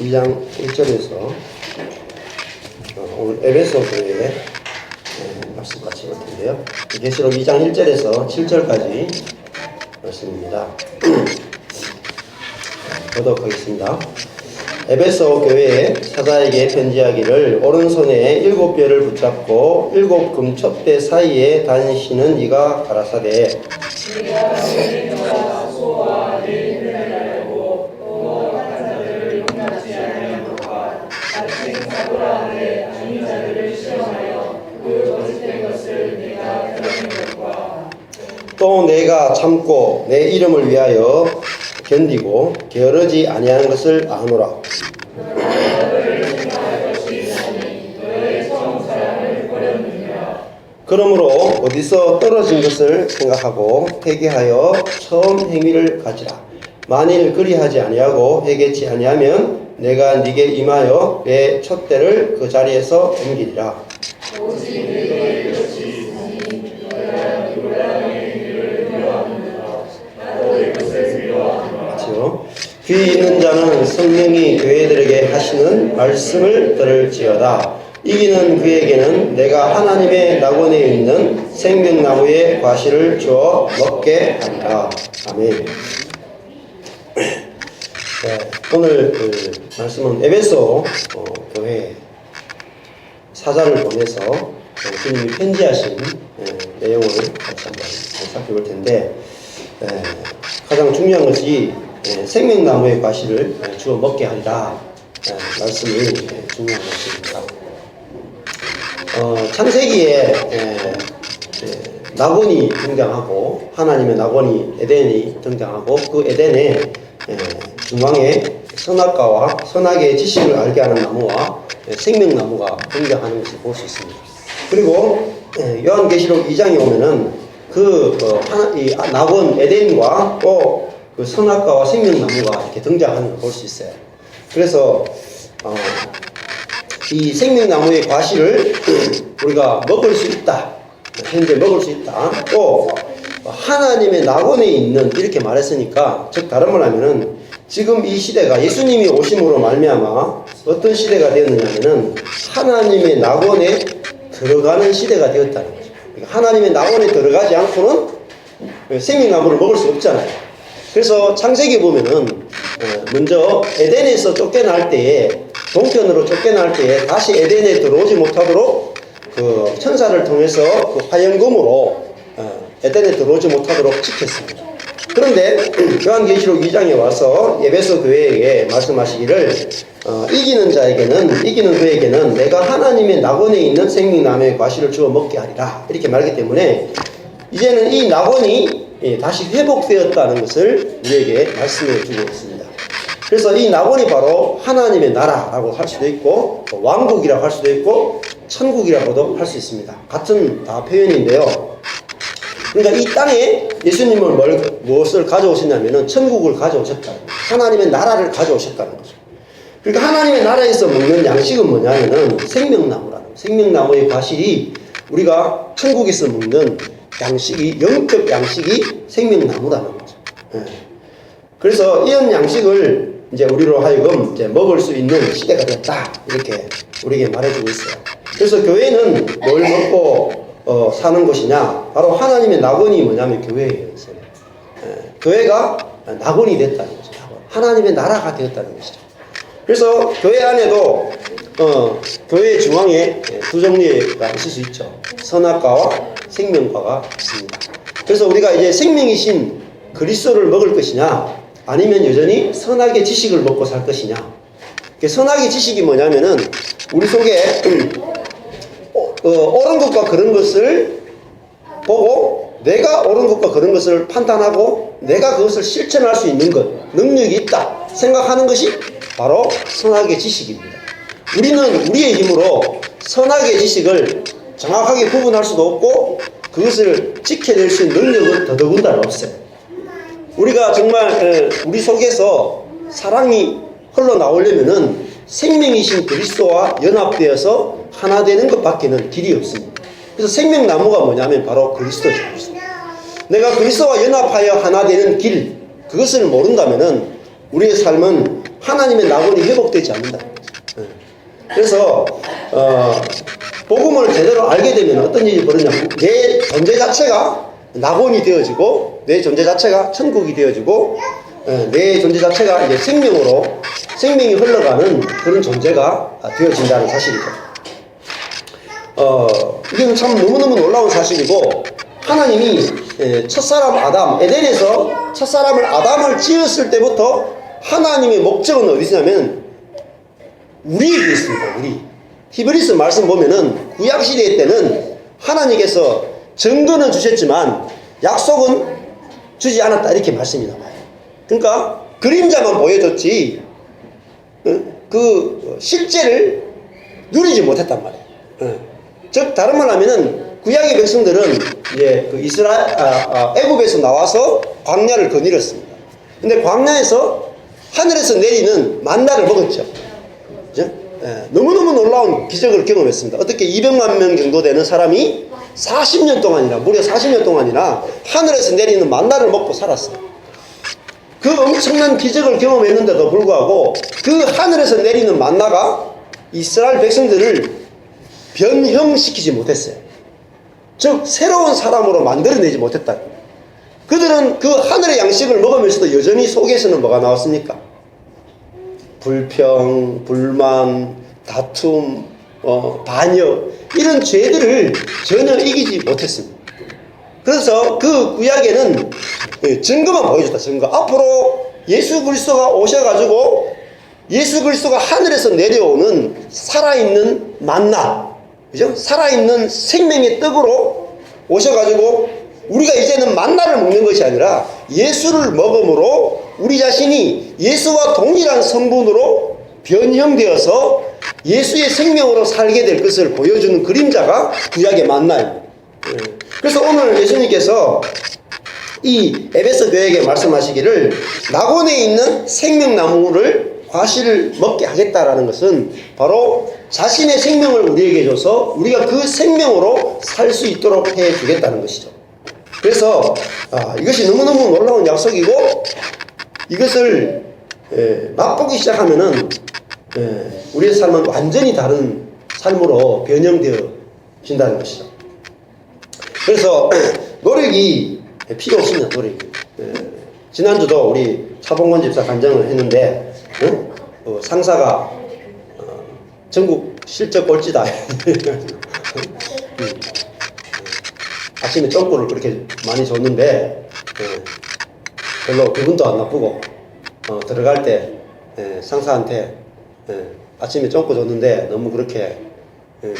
2장 1절에서 오늘 에베소 교회의 말씀 같이 볼 텐데요. 계시록 2장 1절에서 7절까지 말씀입니다. 교독하겠습니다. 에베소 교회의 사자에게 편지하기를 오른손에 7뼈를 붙잡고 7 금촛대 사이에 다니시는 네가 가라사대 또 내가 참고 내 이름을 위하여 견디고 게으르지 아니하는 것을 아노라. 그러므로 어디서 떨어진 것을 생각하고 회개하여 처음 행위를 가지라. 만일 그리하지 아니하고 회개치 아니하면 내가 네게 임하여 내 촛대를 그 자리에서 옮기리라. 귀 있는 자는 성령이 교회들에게 하시는 말씀을 들을지어다. 이기는 그에게는 내가 하나님의 낙원에 있는 생명나무의 과실을 주어 먹게 하리라. 아멘. 오늘 말씀은 에베소 교회 사자를 보내서 주님이 편지하신 내용을 같이 한번 살펴볼 텐데, 가장 중요한 것이 생명나무의 과실을 주어 먹게 하리라 말씀이 중요한 것입니다. 창세기에 낙원이 등장하고 하나님의 낙원이 에덴이 등장하고 그 에덴의 중앙에 선악과와 선악의 지식을 알게 하는 나무와 생명나무가 등장하는 것을 볼 수 있습니다. 그리고 요한계시록 2장에 오면은 이 낙원 에덴과 또 그 선악과와 생명나무가 이렇게 등장하는 걸 볼 수 있어요. 그래서 이 생명나무의 과실을 우리가 먹을 수 있다. 현재 먹을 수 있다. 또 하나님의 낙원에 있는, 이렇게 말했으니까 즉 다른 말로 하면은 지금 이 시대가 예수님이 오심으로 말미암아 어떤 시대가 되었느냐면은 하나님의 낙원에 들어가는 시대가 되었다는 거죠. 그러니까 하나님의 낙원에 들어가지 않고는 생명나무를 먹을 수 없잖아요. 그래서 창세기 보면은 먼저 에덴에서 쫓겨날 때에, 동편으로 쫓겨날 때에 다시 에덴에 들어오지 못하도록 그 천사를 통해서 그 화염검으로 에덴에 들어오지 못하도록 지켰습니다. 그런데 요한계시록 2장에 와서 에베소 교회에게 말씀하시기를 이기는 그에게는 내가 하나님의 낙원에 있는 생명나무의 과실을 주어 먹게 하리라, 이렇게 말하기 때문에 이제는 이 낙원이 다시 회복되었다는 것을 우리에게 말씀해 주고 있습니다. 그래서 이 낙원이 바로 하나님의 나라라고 할 수도 있고 왕국이라고 할 수도 있고 천국이라고도 할 수 있습니다. 같은 다 표현인데요. 그러니까 이 땅에 예수님은 무엇을 가져오셨냐면은 천국을 가져오셨다는 거예요. 하나님의 나라를 가져오셨다는 거죠. 그러니까 하나님의 나라에서 먹는 양식은 뭐냐면은 생명나무의 과실이 우리가 천국에서 먹는 양식이, 영적 양식이 생명나무라는 거죠. 그래서 이런 양식을 이제 우리로 하여금 이제 먹을 수 있는 시대가 됐다, 이렇게 우리에게 말해주고 있어요. 그래서 교회는 뭘 먹고 사는 것이냐? 바로 하나님의 낙원이 뭐냐면 교회예요. 교회가 낙원이 됐다는 거죠. 하나님의 나라가 되었다는 것이죠. 그래서 교회 안에도 교회 중앙에 두 종류가 있을 수 있죠. 선악과와 생명과가 있습니다. 그래서 우리가 이제 생명이신 그리스도를 먹을 것이냐, 아니면 여전히 선악의 지식을 먹고 살 것이냐. 선악의 지식이 뭐냐면은 우리 속에 옳은 것과 그런 것을 보고 내가 옳은 것과 그런 것을 판단하고 내가 그것을 실천할 수 있는 것, 능력이 있다 생각하는 것이 바로 선악의 지식입니다. 우리는 우리의 힘으로 선악의 지식을 정확하게 구분할 수도 없고 그것을 지켜낼 수 있는 능력은 더더군다나 없어요. 우리가 정말 우리 속에서 사랑이 흘러나오려면은 생명이신 그리스도와 연합되어서 하나 되는 것밖에는 길이 없습니다. 그래서 생명나무가 뭐냐면 바로 그리스도죠. 내가 그리스도와 연합하여 하나 되는 길, 그것을 모른다면은 우리의 삶은 하나님의 낙원이 회복되지 않는다. 그래서 복음을 제대로 알게 되면 어떤 일이 벌어지냐면 내 존재 자체가 낙원이 되어지고 내 존재 자체가 천국이 되어지고 내 존재 자체가 이제 생명이 흘러가는 그런 존재가 되어진다는 사실이죠. 이건 참 너무너무 놀라운 사실이고 하나님이 첫사람 아담, 에덴에서 첫사람을 아담을 지었을 때부터 하나님의 목적은 어디냐면 우리에게 있습니다. 우리. 히브리서 말씀 보면은 구약시대 때는 하나님께서 증거는 주셨지만 약속은 주지 않았다 이렇게 말씀이 나와요. 그러니까 그림자만 보여줬지 그 실제를 누리지 못했단 말이에요. 즉 다른 말로 하면은 구약의 백성들은 이제 그 애굽에서 나와서 광야를 거닐었습니다. 근데 광야에서 하늘에서 내리는 만나를 먹었죠. 그죠? 너무너무 놀라운 기적을 경험했습니다. 어떻게 200만 명 정도 되는 사람이 40년 동안이나 무려 40년 동안이나 하늘에서 내리는 만나를 먹고 살았어요. 그 엄청난 기적을 경험했는데도 불구하고 그 하늘에서 내리는 만나가 이스라엘 백성들을 변형시키지 못했어요. 즉 새로운 사람으로 만들어내지 못했다. 그들은 그 하늘의 양식을 먹으면서도 여전히 속에서는 뭐가 나왔습니까? 불평, 불만, 다툼, 반역 이런 죄들을 전혀 이기지 못했습니다. 그래서 그 구약에는 증거만 보여줬다. 증거. 앞으로 예수 그리스도가 오셔가지고 예수 그리스도가 하늘에서 내려오는 살아있는 만나, 그죠? 살아있는 생명의 떡으로 오셔가지고 우리가 이제는 만나를 먹는 것이 아니라 예수를 먹음으로 우리 자신이 예수와 동일한 성분으로 변형되어서 예수의 생명으로 살게 될 것을 보여주는 그림자가 구약의 만나입니다. 그래서 오늘 예수님께서 이 에베소 교회에게 말씀하시기를 낙원에 있는 생명나무를 과실을 먹게 하겠다라는 것은 바로 자신의 생명을 우리에게 줘서 우리가 그 생명으로 살 수 있도록 해주겠다는 것이죠. 그래서 이것이 너무너무 놀라운 약속이고 이것을 맛보기 시작하면은 우리의 삶은 완전히 다른 삶으로 변형되어진다는 것이죠. 그래서 노력이 필요 없습니다. 노력이. 지난주도 우리 차봉건 집사 간증을 했는데 상사가 전국 실적 꼴찌다. 아침에 점프를 그렇게 많이 줬는데 별로 기분도 안 나쁘고 들어갈 때 상사한테 아침에 점프 줬는데 너무 그렇게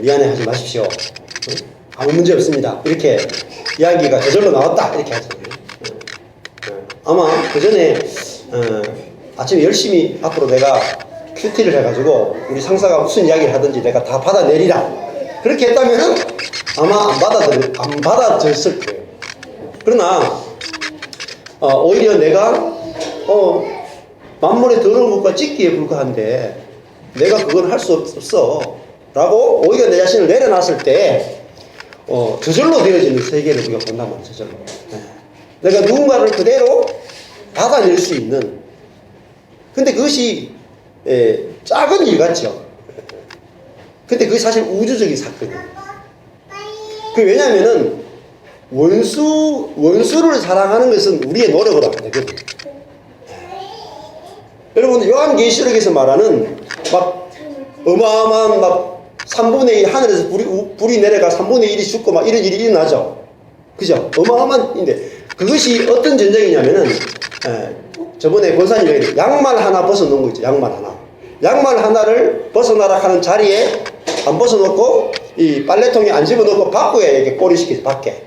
미안해 하지 마십시오. 아무 문제 없습니다. 이렇게 이야기가 저절로 나왔다. 이렇게 하죠. 아마 그 전에 아침에 열심히 앞으로 내가 큐티를 해가지고 우리 상사가 무슨 이야기를 하든지 내가 다 받아내리라. 그렇게 했다면은 아마 안 받아줬을 거예요. 그러나 오히려 내가 만물의 더러운 것과 찢기에 불과한데 내가 그건 할 수 없어 라고 오히려 내 자신을 내려놨을 때 저절로 되어지는 세계를 우리가 본단 말이에요. 저절로. 내가 누군가를 그대로 받아낼 수 있는, 근데 그것이 작은 일 같죠. 근데 그게 사실 우주적인 사건이에요. 왜냐하면은 원수를 사랑하는 것은 우리의 노력으로 안 되거든요. 여러분 요한계시록에서 말하는 막 어마어마한 막 3분의 1 하늘에서 불이 내려가 3분의 1이 죽고 막 이런 일이 일어나죠. 그죠? 어마어마한 일인데 그것이 어떤 전쟁이냐면은 저번에 권사님이 양말 하나 벗어놓은 거 있죠. 양말 하나를 벗어나라 하는 자리에 안 벗어놓고 이 빨래통에 안 집어넣고 밖에 이렇게 꼬리시키죠. 밖에.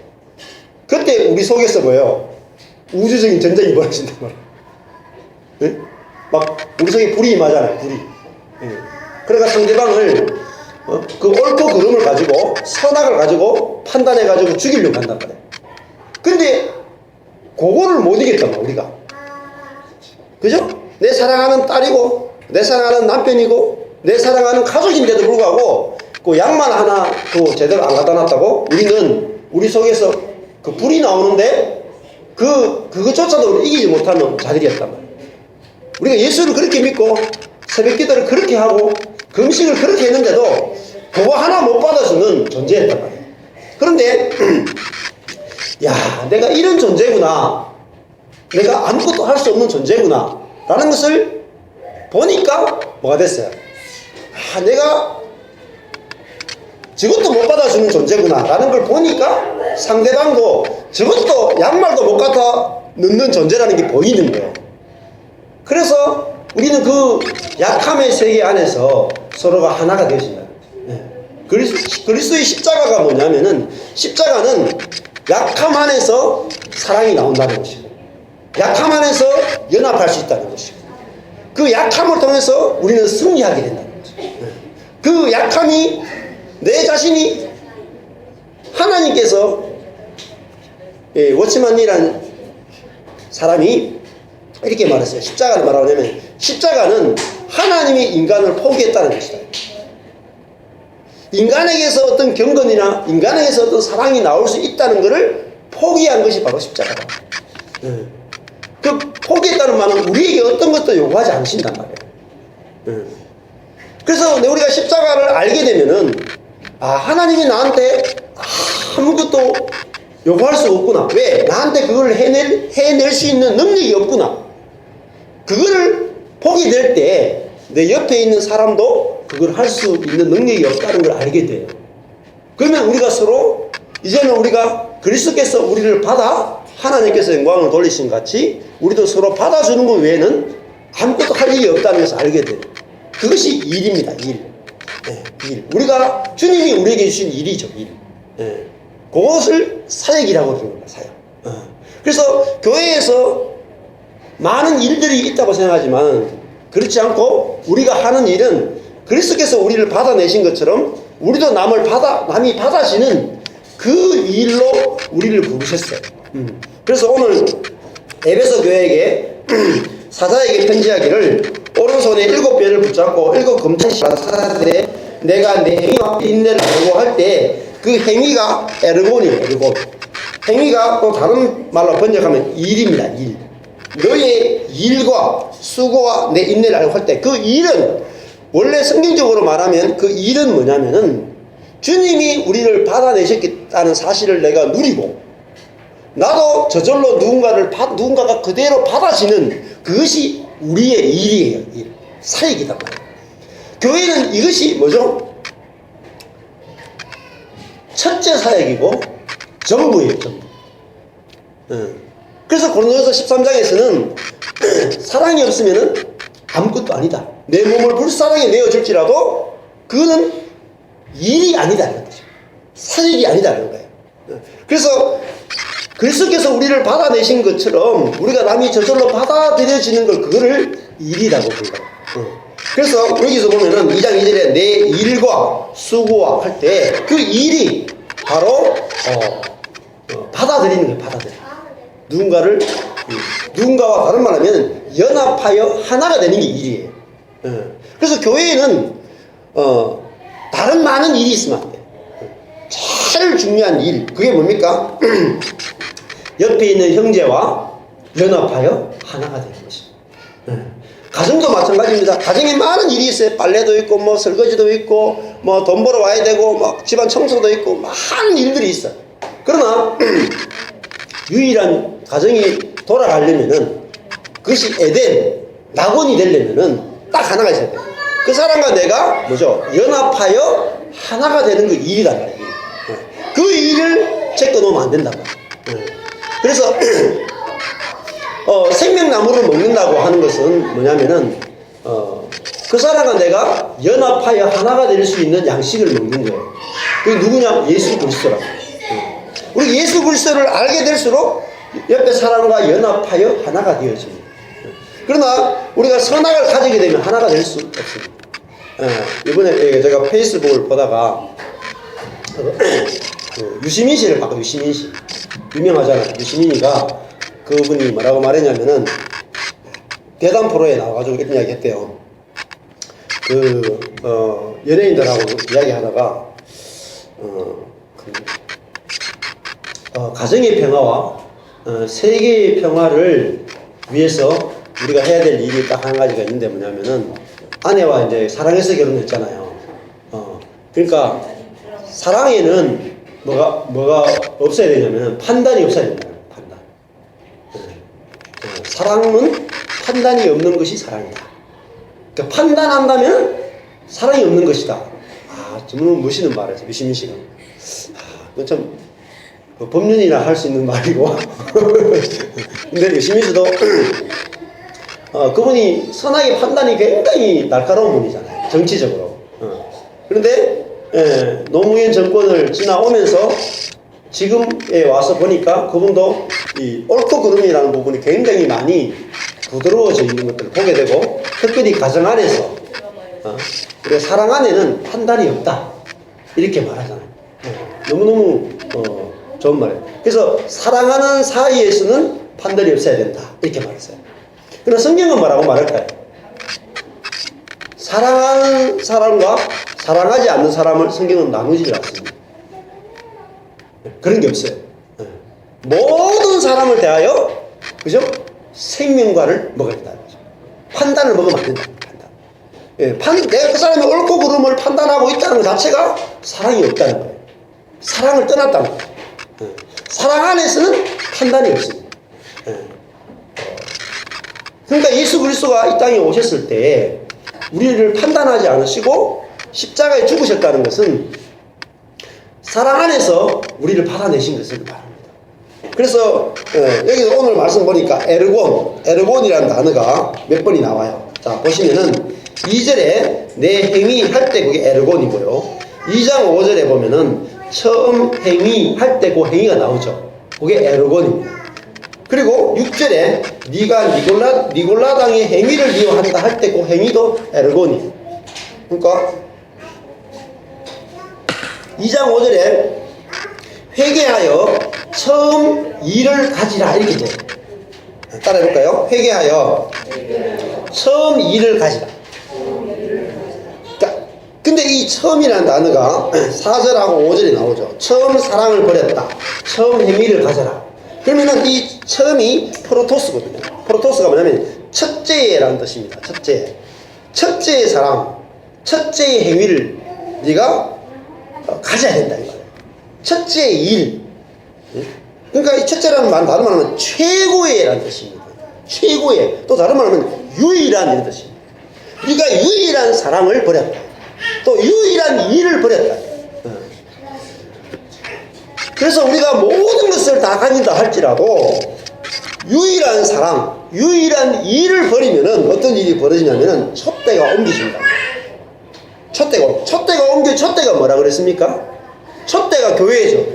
그때 우리 속에서 뭐예요? 우주적인 전쟁이 벌어진단 말이에요. 네? 막 우리 속에 불이 임하잖아요. 불이. 네. 그러니까 상대방을 그 옳고 그름을 가지고 선악을 가지고 판단해 가지고 죽이려고 한단 말이에요. 근데 그거를 못 이겼단 말이에요. 우리가. 그죠? 내 사랑하는 딸이고 내 사랑하는 남편이고 내 사랑하는 가족인데도 불구하고 그 양말 하나 그 제대로 안 갖다 놨다고 우리는 우리 속에서 그 불이 나오는데 그것조차도 우리 이기지 못하는 자들이었단 말이에요. 우리가 예수를 그렇게 믿고 새벽 기도를 그렇게 하고 금식을 그렇게 했는데도 그거 하나 못 받아주는 존재였단 말이에요. 그런데 야, 내가 이런 존재구나, 내가 아무것도 할 수 없는 존재구나 라는 것을 보니까 뭐가 됐어요? 아, 내가 저것도 못 받아주는 존재구나 라는 걸 보니까 상대방도 저것도 양말도 못 갖다 넣는 존재라는 게 보이는 거예요. 그래서 우리는 그 약함의 세계 안에서 서로가 하나가 되어진다. 그리스도의 십자가가 뭐냐면은, 십자가는 약함 안에서 사랑이 나온다는 것이고, 약함 안에서 연합할 수 있다는 것이고, 그 약함을 통해서 우리는 승리하게 된다는 거죠. 그 약함이, 내 자신이 하나님께서, 워치만이라는 사람이 이렇게 말했어요. 십자가를 말하냐면, 십자가는 하나님이 인간을 포기했다는 것이다. 인간에게서 어떤 경건이나 인간에게서 어떤 사랑이 나올 수 있다는 것을 포기한 것이 바로 십자가다. 그 포기했다는 말은 우리에게 어떤 것도 요구하지 않으신단 말이에요. 그래서 우리가 십자가를 알게 되면은, 아, 하나님이 나한테 아무것도 요구할 수 없구나. 왜? 나한테 그걸 해낼 수 있는 능력이 없구나. 그거를 보게 될 때 내 옆에 있는 사람도 그걸 할 수 있는 능력이 없다는 걸 알게 돼요. 그러면 우리가 서로, 이제는 우리가 그리스도께서 우리를 받아 하나님께서 영광을 돌리신 같이 우리도 서로 받아주는 것 외에는 아무것도 할 일이 없다는 것을 알게 돼요. 그것이 일입니다. 일. 일. 우리가, 주님이 우리에게 주신 일이죠. 일. 그것을 사역이라고 부르는 거예요. 사역. 그래서 교회에서 많은 일들이 있다고 생각하지만 그렇지 않고, 우리가 하는 일은 그리스도께서 우리를 받아내신 것처럼 우리도 남이 받아지는 그 일로 우리를 부르셨어요. 그래서 오늘 에베소 교회에게 사자에게 편지하기를, 오른손에 7뼈를 붙잡고 7검탄씩 받아사되 내가 내 행위와 인내를 보고할 때, 그 행위가 에르곤이에요. 에르곤. 행위가 또 다른 말로 번역하면 일입니다. 일. 너의 일과 수고와 내 인내를 알고 할 때, 그 일은 원래 성경적으로 말하면 그 일은 뭐냐면은, 주님이 우리를 받아내셨다는 사실을 내가 누리고, 나도 저절로 누군가가 그대로 받아지는, 그것이 우리의 일이에요. 일. 사역이단 말이에요. 교회는 이것이 뭐죠? 첫째 사역이고 전부예요. 전부. 그래서 고린도서 13장에서는 사랑이 없으면 아무것도 아니다. 내 몸을 불사랑에 내어줄지라도 그거는 일이 아니다는 거죠. 사역이 아니다는 거예요. 그래서 그리스도께서 우리를 받아내신 것처럼 우리가 남이 저절로 받아들여지는 걸, 그거를 일이라고 불러요. 그래서 여기서 보면은 2장 2절에 내 일과 수고와 할 때, 그 일이 바로 받아들이는 거예요. 받아들여. 누군가와 다른 말하면 연합하여 하나가 되는 게 일이에요. 그래서 교회에는 다른 많은 일이 있으면 안 돼요. 제일 중요한 일, 그게 뭡니까? 옆에 있는 형제와 연합하여 하나가 되는 것입니다. 가정도 마찬가지입니다. 가정에 많은 일이 있어요. 빨래도 있고, 뭐 설거지도 있고, 뭐 돈 벌어 와야 되고, 막 집안 청소도 있고, 많은 일들이 있어요. 그러나 유일한 가정이 돌아가려면은, 그것이 에덴, 낙원이 되려면은 딱 하나가 있어야 돼요. 그 사람과 내가 뭐죠? 연합하여 하나가 되는 그 일이란 말이에요. 그 일을 제껴놓으면 안 된단 말이에요. 그래서 생명나무를 먹는다고 하는 것은 뭐냐면은, 그 사람과 내가 연합하여 하나가 될 수 있는 양식을 먹는 거예요. 그게 누구냐? 예수 그리스도라고. 우리 예수 그리스도를 알게 될수록 옆에 사람과 연합하여 하나가 되어집니다. 그러나 우리가 선악을 가지게 되면 하나가 될 수 없습니다. 이번에 제가 페이스북을 보다가 유시민 씨를 봤거든요. 유시민 씨. 유명하잖아요. 유시민이가, 그분이 뭐라고 말했냐면은, 대담 프로에 나와가지고 이런 이야기 했대요. 연예인들하고 이야기 하다가, 가정의 평화와 세계의 평화를 위해서 우리가 해야 될 일이 딱 한 가지가 있는데 뭐냐면은 아내와 이제 사랑해서 결혼했잖아요. 그러니까 사랑에는 뭐가 없어야 되냐면은 판단이 없어야 된다. 판단. 사랑은 판단이 없는 것이 사랑이다. 그러니까 판단한다면 사랑이 없는 것이다. 정말 멋있는 말이죠. 유시민 씨가. 그건 참 법륜이나 할 수 있는 말이고. 근데 유시민 씨도 그분이 선악의 판단이 굉장히 날카로운 분이잖아요. 정치적으로. 그런데 노무현 정권을 지나오면서 지금에 와서 보니까 그분도 이 옳고 그름이라는 부분이 굉장히 많이 부드러워져 있는 것들을 보게 되고, 특별히 가정 안에서 우리가 사랑 안에는 판단이 없다 이렇게 말하잖아요. 너무너무 좋은 말이에요. 그래서 사랑하는 사이에서는 판단이 없어야 된다 이렇게 말했어요. 그러나 성경은 뭐라고 말할까요? 사랑하는 사람과 사랑하지 않는 사람을 성경은 나누지 않습니다. 그런 게 없어요. 모든 사람을 대하여, 그죠? 생명과를 먹어야 된다. 판단을 먹으면 안 된다. 내가 그 사람의 옳고 그름을 판단하고 있다는 것 자체가 사랑이 없다는 거예요. 사랑을 떠났다는 거예요. 사랑 안에서는 판단이 없습니다. 그러니까 예수 그리스도가 이 땅에 오셨을 때 우리를 판단하지 않으시고 십자가에 죽으셨다는 것은 사랑 안에서 우리를 받아내신 것을 말합니다. 그래서 여기서 오늘 말씀 보니까 에르곤이라는 단어가 몇 번이 나와요. 자, 보시면은 2절에 내 행위 할 때 그게 에르곤이고요. 2장 5절에 보면은 처음 행위 할 때 그 행위가 나오죠. 그게 에르곤입니다. 그리고 6절에 네가 니골라당의 행위를 미워한다 할 때 그 행위도 에르곤이에요. 그러니까 2장 5절에 회개하여 처음 일을 가지라 이렇게 돼요. 따라해볼까요? 회개하여 처음 일을 가지라. 근데 이 처음이라는 단어가 4절하고 5절에 나오죠. 처음 사랑을 버렸다. 처음 행위를 가져라. 그러면은 이 처음이 프로토스거든요. 프로토스가 뭐냐면 첫째라는 뜻입니다. 첫째의 사랑, 첫째의 행위를 네가 가져야 된다 이거예요. 첫째의 일. 그러니까 이 첫째라는 말 다른 말하면 최고의라는 뜻입니다. 최고의, 또 다른 말하면 유일한 이런 뜻입니다. 네가 유일한 사랑을 버렸다. 또 유일한 일을 버렸다. 그래서 우리가 모든 것을 다 가진다 할지라도 유일한 사랑, 유일한 일을 버리면은 어떤 일이 벌어지냐면은 촛대가 옮기신다. 촛대가 뭐라 그랬습니까? 촛대가 교회죠.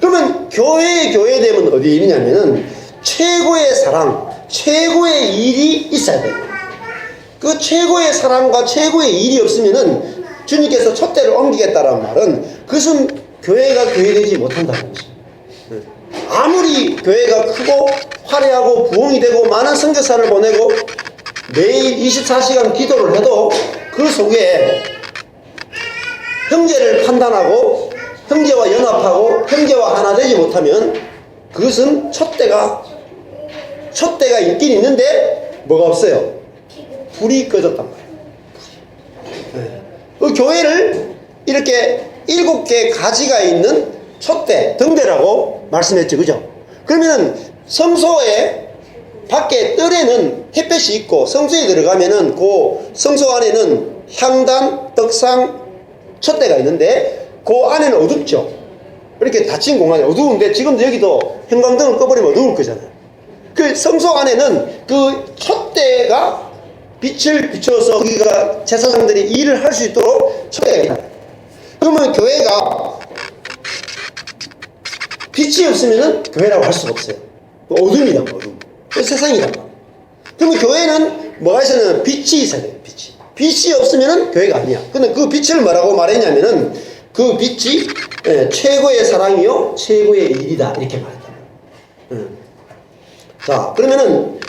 그러면 교회 되면 어디에 있느냐면은 최고의 사랑, 최고의 일이 있어야 돼요. 그 최고의 사랑과 최고의 일이 없으면은 주님께서 촛대를 옮기겠다는 말은 그것은 교회가 교회되지 못한다는 것입니다. 아무리 교회가 크고 화려하고 부흥이 되고 많은 선교사를 보내고 매일 24시간 기도를 해도 그 속에 형제를 판단하고 형제와 연합하고 형제와 하나 되지 못하면 그것은 촛대가 있긴 있는데 뭐가 없어요? 불이 꺼졌단 말이에요. 그 교회를 이렇게 7개 가지가 있는 촛대, 등대라고 말씀했죠. 그죠? 그러면 성소에 밖에 뜰에는 햇볕이 있고 성소에 들어가면은 그 성소 안에는 향단, 떡상, 촛대가 있는데 그 안에는 어둡죠. 이렇게 닫힌 공간이 어두운데 지금도 여기도 형광등을 꺼버리면 어두울 거잖아요. 그 성소 안에는 그 촛대가 빛을 비춰서 거기가 제사장들이 일을 할 수 있도록 촛대가 있다. 그러면 교회가 빛이 없으면 교회라고 할 수가 없어요. 어둠이다, 어둠. 세상이다. 그러면 교회는 뭐가 있어야 빛이 있어야 돼요, 빛이. 빛이 없으면 교회가 아니야. 근데 그 빛을 뭐라고 말했냐면은 그 빛이 최고의 사랑이요, 최고의 일이다. 이렇게 말했다. 자, 그러면은,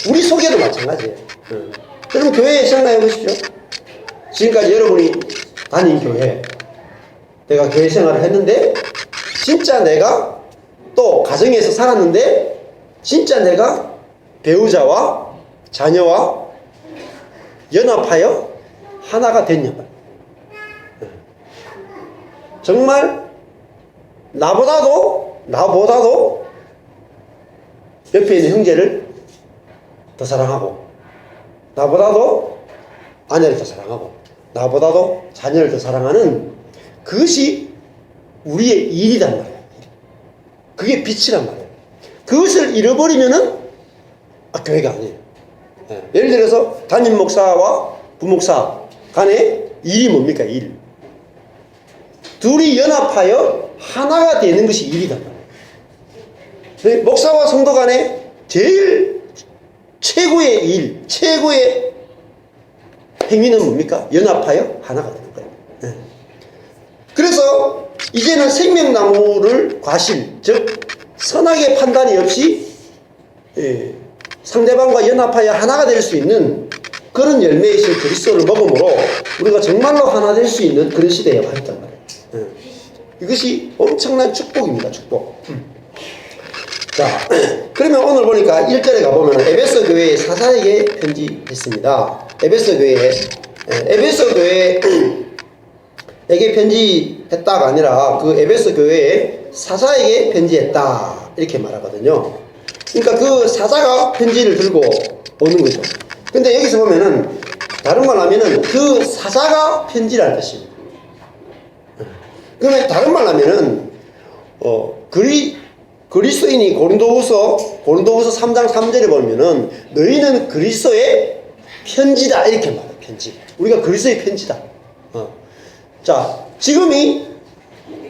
우리 속에도 마찬가지예요. 여러분, 교회에 생각해 보십시오. 지금까지 여러분이 다닌 교회, 내가 교회 생활을 했는데, 진짜 내가 또 가정에서 살았는데, 진짜 내가 배우자와 자녀와 연합하여 하나가 됐냐. 정말 나보다도 옆에 있는 형제를 더 사랑하고, 나보다도 아내를 더 사랑하고, 나보다도 자녀를 더 사랑하는 그것이 우리의 일이란 말이에요. 그게 빛이란 말이에요. 그것을 잃어버리면은 교회가 아니에요. 예를 들어서 담임 목사와 부목사 간의 일이 뭡니까? 일. 둘이 연합하여 하나가 되는 것이 일이란 말이에요. 목사와 성도 간의 제일 최고의 일, 최고의 행위는 뭡니까? 연합하여 하나가 되는 거예요. 그래서 이제는 생명나무를 과실, 즉 선악의 판단이 없이 상대방과 연합하여 하나가 될 수 있는 그런 열매이신 그리스도를 먹음으로 우리가 정말로 하나 될 수 있는 그런 시대에 와 있단 말이에요. 이것이 엄청난 축복입니다. 축복. 자, 그러면 오늘 보니까 1절에 가보면 에베소 교회의 사사에게 편지했습니다. 에베소 교회에게 편지했다가 아니라 그 에베소 교회의 사사에게 편지했다 이렇게 말하거든요. 그러니까 그 사사가 편지를 들고 오는 거죠. 근데 여기서 보면은 다른 말 하면은 그 사사가 편지라는 뜻입니다. 그러면 다른 말 하면은 그리스도인이 고린도후서 3장 3절에 보면은 너희는 그리스도의 편지다 이렇게 말해요. 편지. 우리가 그리스도의 편지다. 자, 지금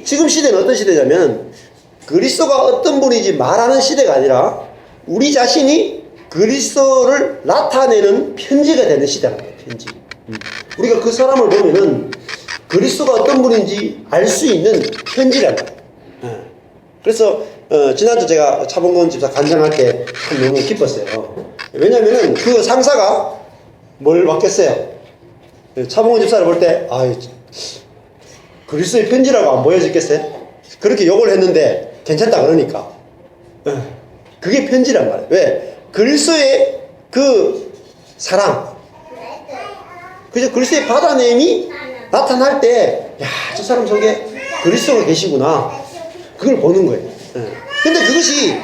시대는 어떤 시대냐면 그리스도가 어떤 분인지 말하는 시대가 아니라 우리 자신이 그리스도를 나타내는 편지가 되는 시대란 말이에요. 편지. 우리가 그 사람을 보면은 그리스도가 어떤 분인지 알 수 있는 편지란 말이에요. 그래서 지난주 제가 차범근 집사 간증할 때 참 너무 기뻤어요. 왜냐면은 그 상사가 뭘 맡겼어요? 차범근 집사를 볼 때 그리스도의 편지라고 안 보여지겠어요? 그렇게 욕을 했는데 괜찮다 그러니까 그게 편지란 말이에요. 왜? 그리스도의 그 사랑, 그죠? 그리스도의 받아냄이 나타날 때, 저 사람 속에 그리스도가 계시구나. 그걸 보는 거예요. 근데 그것이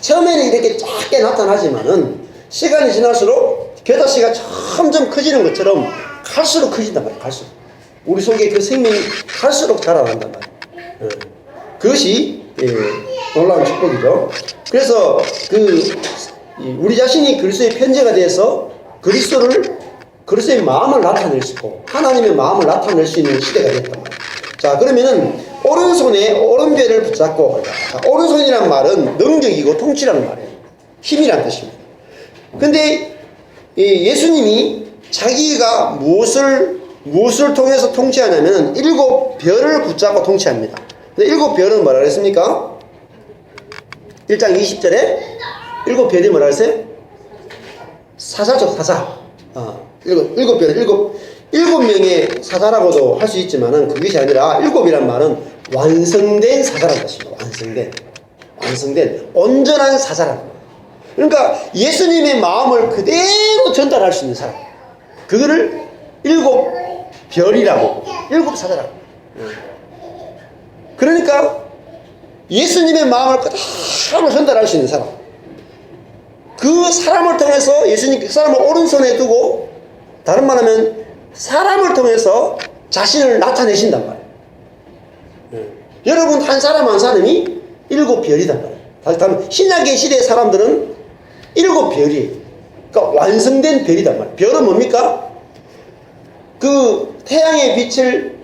처음에는 이렇게 작게 나타나지만은 시간이 지날수록 겨자씨가 점점 커지는 것처럼 갈수록 커진단 말이에요. 갈수록. 우리 속에 그 생명이 갈수록 자라난단 말이에요. 그것이 놀라운 축복이죠. 그래서 우리 자신이 그리스도의 편지가 돼서 그리스도의 마음을 나타낼 수 있고 하나님의 마음을 나타낼 수 있는 시대가 됐단 말이에요. 자, 그러면은 오른손에 오른배를 붙잡고, 오른손이란 말은 능력이고 통치라는 말이에요. 힘이란 뜻입니다. 근데 예수님이 자기가 무엇을 통해서 통치하냐면 7별을 붙잡고 통치합니다. 근데 7별은 뭐라 그랬습니까? 1장 20절에 7별이 뭐라 그랬어요? 사사죠, 사사. 7별, 7명의 사사라고도 할 수 있지만은 그것이 아니라 7이란 말은 완성된 사사라는 뜻입니다. 완성된 온전한 사사라는 거예요. 그러니까 예수님의 마음을 그대로 전달할 수 있는 사람, 그거를 7별이라고, 7사사라고. 그러니까 예수님의 마음을 그대로 전달할 수 있는 사람, 그 사람을 통해서 예수님 그 사람을 오른손에 두고, 다른 말하면 사람을 통해서 자신을 나타내신단 말이에요. 여러분 한 사람 한 사람이 7별이단 말이에요. 다시 말하면 신약의 시대의 사람들은 7별이에요. 그러니까 완성된 별이단 말이에요. 별은 뭡니까? 그 태양의 빛을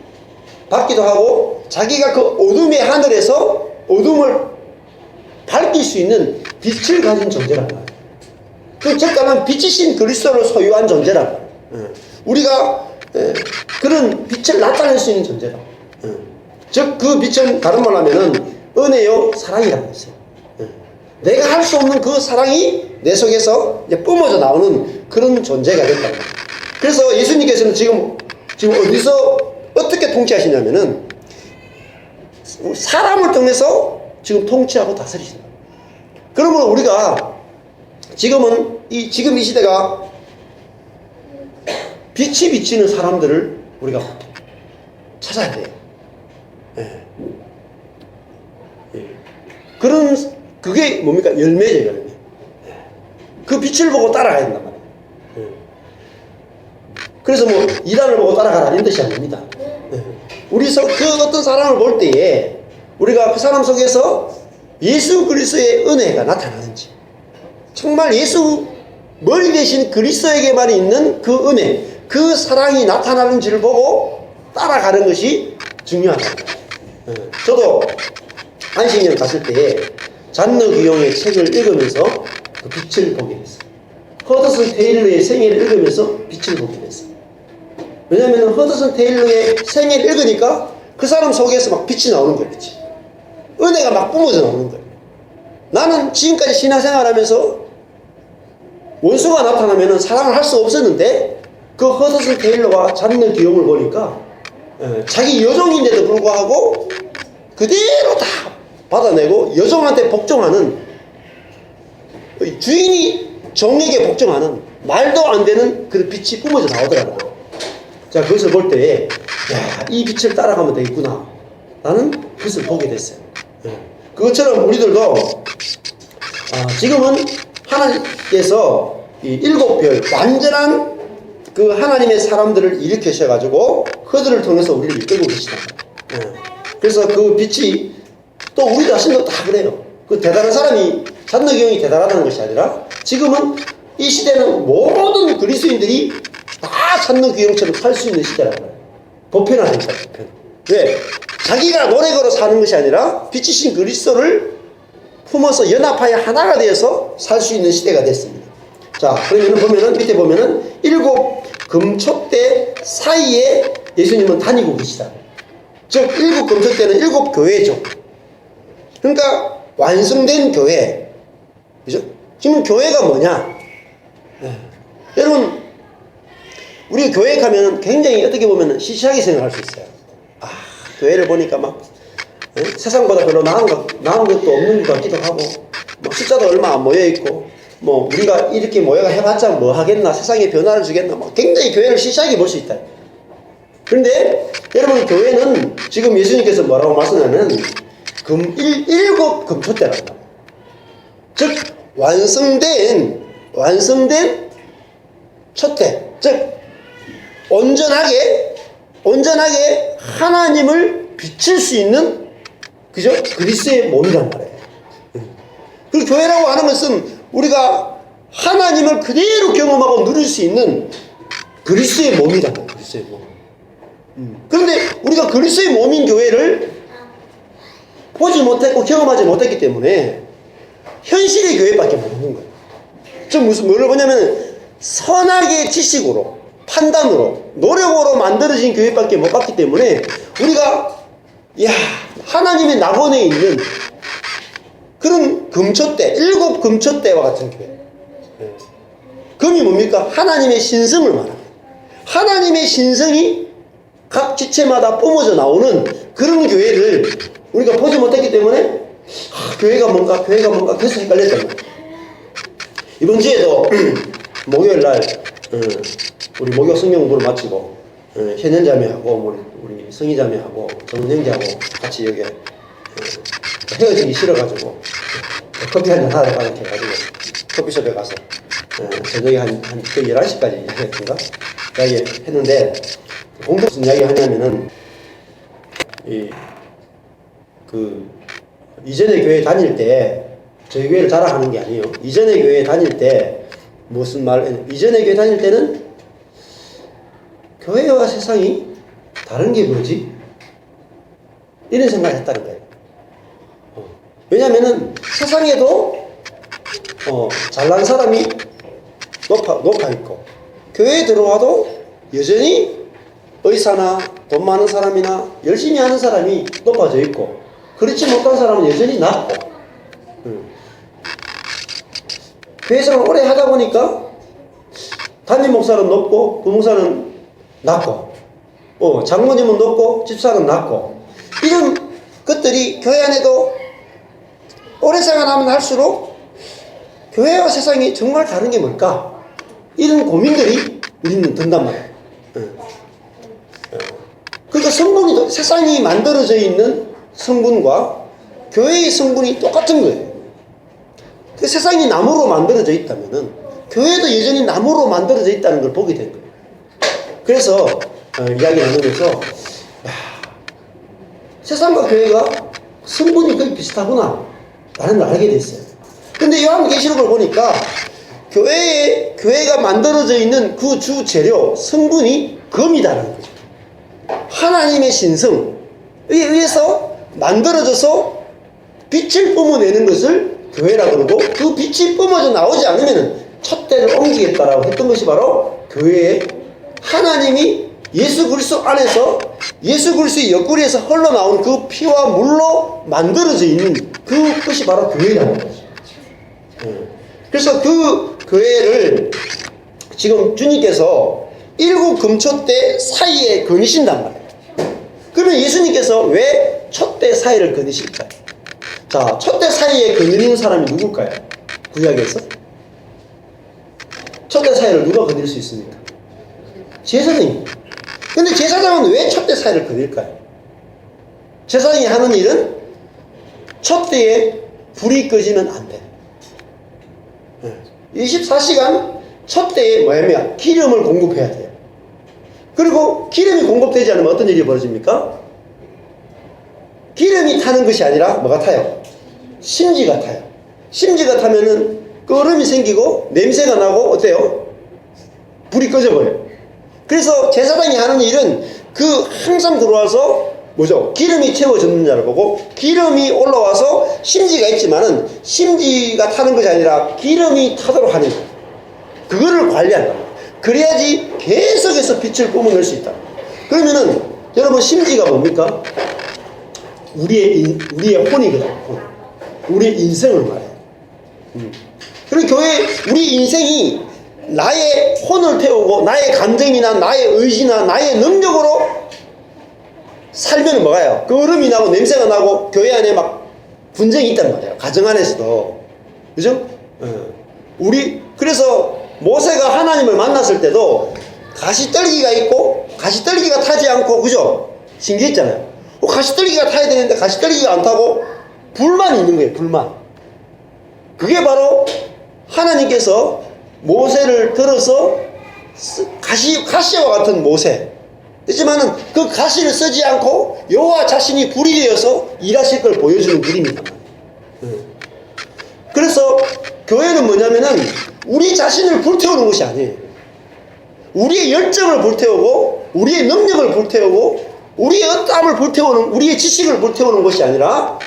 받기도 하고 자기가 그 어둠의 하늘에서 어둠을 밝힐 수 있는 빛을 가진 존재란 말이에요. 그 즉 말하면 빛이신 그리스도를 소유한 존재란 말이에요. 우리가 그런 빛을 나타낼 수 있는 존재다. 즉 그 빛은 다른 말로 하면은 은혜요 사랑이라고 했어요. 내가 할 수 없는 그 사랑이 내 속에서 이제 뿜어져 나오는 그런 존재가 된다. 그래서 예수님께서는 지금 어디서 어떻게 통치하시냐면은 사람을 통해서 지금 통치하고 다스리신다. 그러면 우리가 지금 이 시대가 빛이 비치는 사람들을 우리가 찾아야 돼요. 예. 예. 그게 뭡니까? 열매죠, 열매. 예. 그 빛을 보고 따라가야 된단 말이에요. 예. 그래서 뭐, 이단을 보고 따라가라는 뜻이 아닙니다. 예. 그 어떤 사람을 볼 때에 우리가 그 사람 속에서 예수 그리스도의 은혜가 나타나는지, 정말 예수 머리 대신 그리스도에게만 있는 그 은혜, 그 사랑이 나타나는지를 보고 따라가는 것이 중요하다. 저도 안식년 갔을 때에 잔너 귀용의 책을 읽으면서 그 빛을 보게 됐어요. 허드슨 테일러의 생애를 읽으면서 빛을 보게 됐어요. 왜냐하면 허드슨 테일러의 생애를 읽으니까 그 사람 속에서 막 빛이 나오는 거예요. 빛이. 은혜가 막 뿜어져 나오는 거예요. 나는 지금까지 신앙생활하면서 원수가 나타나면 사랑을 할 수 없었는데 그 허드슨 테일러와 잔너 귀용을 보니까 자기 여종인데도 불구하고 그대로 다 받아내고 여종한테 복종하는, 주인이 종에게 복종하는 말도 안 되는 그 빛이 뿜어져 나오더라고요. 자, 그것을 볼 때에 이 빛을 따라가면 되겠구나, 나는 그것을 보게 됐어요. 그것처럼 우리들도 지금은 하나님께서 이 일곱 별, 완전한 그 하나님의 사람들을 일으키셔가지고 그들을 통해서 우리를 이끌고 계시다. 그래서 그 빛이 또 우리 자신도 다 그래요. 그 대단한 사람이, 잔너경이 대단하다는 것이 아니라 지금은 이 시대는 모든 그리스도인들이 다 잔너경처럼 살 수 있는 시대라는 거예요. 보편화된 거예요. 보편. 왜? 자기가 노래 걸어 사는 것이 아니라 빛이신 그리스도를 품어서 연합하여 하나가 되어서 살 수 있는 시대가 됐습니다. 자, 그러면은 밑에 보면은 일곱 금초대 사이에 예수님은 다니고 계시다. 즉, 일곱 금초대는 일곱 교회죠. 그러니까 완성된 교회. 그죠? 지금 교회가 뭐냐? 여러분, 우리 교회 가면 굉장히 어떻게 보면 시시하게 생각할 수 있어요. 교회를 보니까 막 세상보다 별로 나은 것도 없는 것 같기도 하고, 뭐 숫자도 얼마 안 모여있고, 뭐 우리가 이렇게 모여가 해봤자 뭐 하겠나, 세상에 변화를 주겠나, 뭐 굉장히 교회를 시시하게 볼 수 있다. 그런데 여러분, 교회는 지금 예수님께서 뭐라고 말씀하냐면 일곱 금초대란다. 즉 완성된 초대, 즉 온전하게 하나님을 비칠 수 있는, 그죠? 그리스도의 몸이란 말이에요. 그리고 교회라고 하는 것은 우리가 하나님을 그대로 경험하고 누릴 수 있는 그리스도의 몸이란 말이에요. 그리스도의 몸. 그런데 우리가 그리스도의 몸인 교회를 보지 못했고 경험하지 못했기 때문에 현실의 교회밖에 모르는 거예요. 즉 뭐를 보냐면 선악의 지식으로, 판단으로, 노력으로 만들어진 교회밖에 못 봤기 때문에 우리가 하나님의 낙원에 있는 그런 금초대, 일곱 금초대와 같은 교회. 금이 뭡니까? 하나님의 신성을 말합니다. 하나님의 신성이 각 지체마다 뿜어져 나오는 그런 교회를 우리가 보지 못했기 때문에 교회가 뭔가 계속 헷갈렸단 말이에요. 이번 주에도 목요일날 우리 목요 성경 공부를 마치고 현현자매하고 우리 성희자매하고 정은형제하고 같이 여기 헤어지기 싫어가지고 커피 한잔 하러 가게 해가지고 커피숍에 가서 저녁에 한 11시까지 이야기했던가? 이야기 했는데, 공부 무슨 이야기 하냐면은 이전에 교회 다닐 때, 저희 교회를 자랑하는 게 아니에요. 이전에 교회 다닐 때 이전에 교회 다닐 때는 교회와 세상이 다른 게 뭐지? 이런 생각을 했다는 거예요. 왜냐면은 세상에도 잘난 사람이 높아 있고, 교회에 들어와도 여전히 의사나 돈 많은 사람이나 열심히 하는 사람이 높아져 있고, 그렇지 못한 사람은 여전히 낮고, 교회 생활을 오래 하다 보니까 담임 목사는 높고 부목사는 낮고, 장모님은 높고 집사는 낮고, 이런 것들이 교회 안에도 오래 생활하면 할수록 교회와 세상이 정말 다른 게 뭘까? 이런 고민들이 우리는 든단 말이에요. 그러니까 성분이, 세상이 만들어져 있는 성분과 교회의 성분이 똑같은 거예요. 그 세상이 나무로 만들어져 있다면은 교회도 여전히 나무로 만들어져 있다는 걸 보게 된 거예요. 그래서 이야기 나누면서 세상과 교회가 성분이 거의 비슷하구나 라는 걸 알게 됐어요. 근데 요한계시록을 보니까 교회가 만들어져 있는 그 주 재료 성분이 금이다라는 거죠. 하나님의 신성에 의해서 만들어져서 빛을 뿜어내는 것을 교회라 그러고, 그 빛이 뿜어져 나오지 않으면 촛대를 옮기겠다라고 했던 것이 바로 교회의, 하나님이 예수 그리스도 안에서 예수 그리스도의 옆구리에서 흘러나온 그 피와 물로 만들어져 있는 그것이 바로 교회라는 거죠. 그래서 그 교회를 지금 주님께서 일곱 금촛대 사이에 거니신단 말이에요. 그러면 예수님께서 왜 촛대 사이를 거니실까요? 자, 촛대 사이에 거느리는 사람이 누굴까요? 구약에서? 촛대 사이를 누가 거닐 수 있습니까? 제사장입니다. 근데 제사장은 왜 촛대 사이를 거닐까요? 제사장이 하는 일은 촛대에 불이 꺼지면 안 돼. 24시간 촛대에 뭐냐면 기름을 공급해야 돼요. 그리고 기름이 공급되지 않으면 어떤 일이 벌어집니까? 기름이 타는 것이 아니라 뭐가 타요? 심지가 타요. 심지가 타면은 끓음이 생기고 냄새가 나고 어때요? 불이 꺼져버려요. 그래서 제사장이 하는 일은 항상 들어와서 뭐죠? 기름이 채워졌느냐를 보고, 기름이 올라와서 심지가 있지만은 심지가 타는 것이 아니라 기름이 타도록 하는 거예요. 그거를 관리한다. 그래야지 계속해서 빛을 뿜어낼 수 있다. 그러면은 여러분, 심지가 뭡니까? 우리의 혼이거든. 우리의 인생을 말해요. 그리고 우리 인생이 나의 혼을 태우고 나의 감정이나 나의 의지나 나의 능력으로 살면 뭐가요? 끓음이 나고 냄새가 나고 교회 안에 막 분쟁이 있단 말이에요. 가정 안에서도. 그죠? 그래서 모세가 하나님을 만났을 때도 가시떨기가 있고 가시떨기가 타지 않고, 그죠? 신기했잖아요. 가시떨기가 타야 되는데 가시떨기가 안 타고 불만 있는 거예요. 불만. 그게 바로 하나님께서 모세를 들어서 가시와 같은 모세, 그렇지만은 그 가시를 쓰지 않고 여호와 자신이 불이 되어서 일하실 걸 보여주는 그림이다. 그래서 교회는 뭐냐면은 우리 자신을 불태우는 것이 아니에요. 우리의 열정을 불태우고 우리의 능력을 불태우고 우리의 땀을 불태우는, 우리의 지식을 불태우는 것이 아니라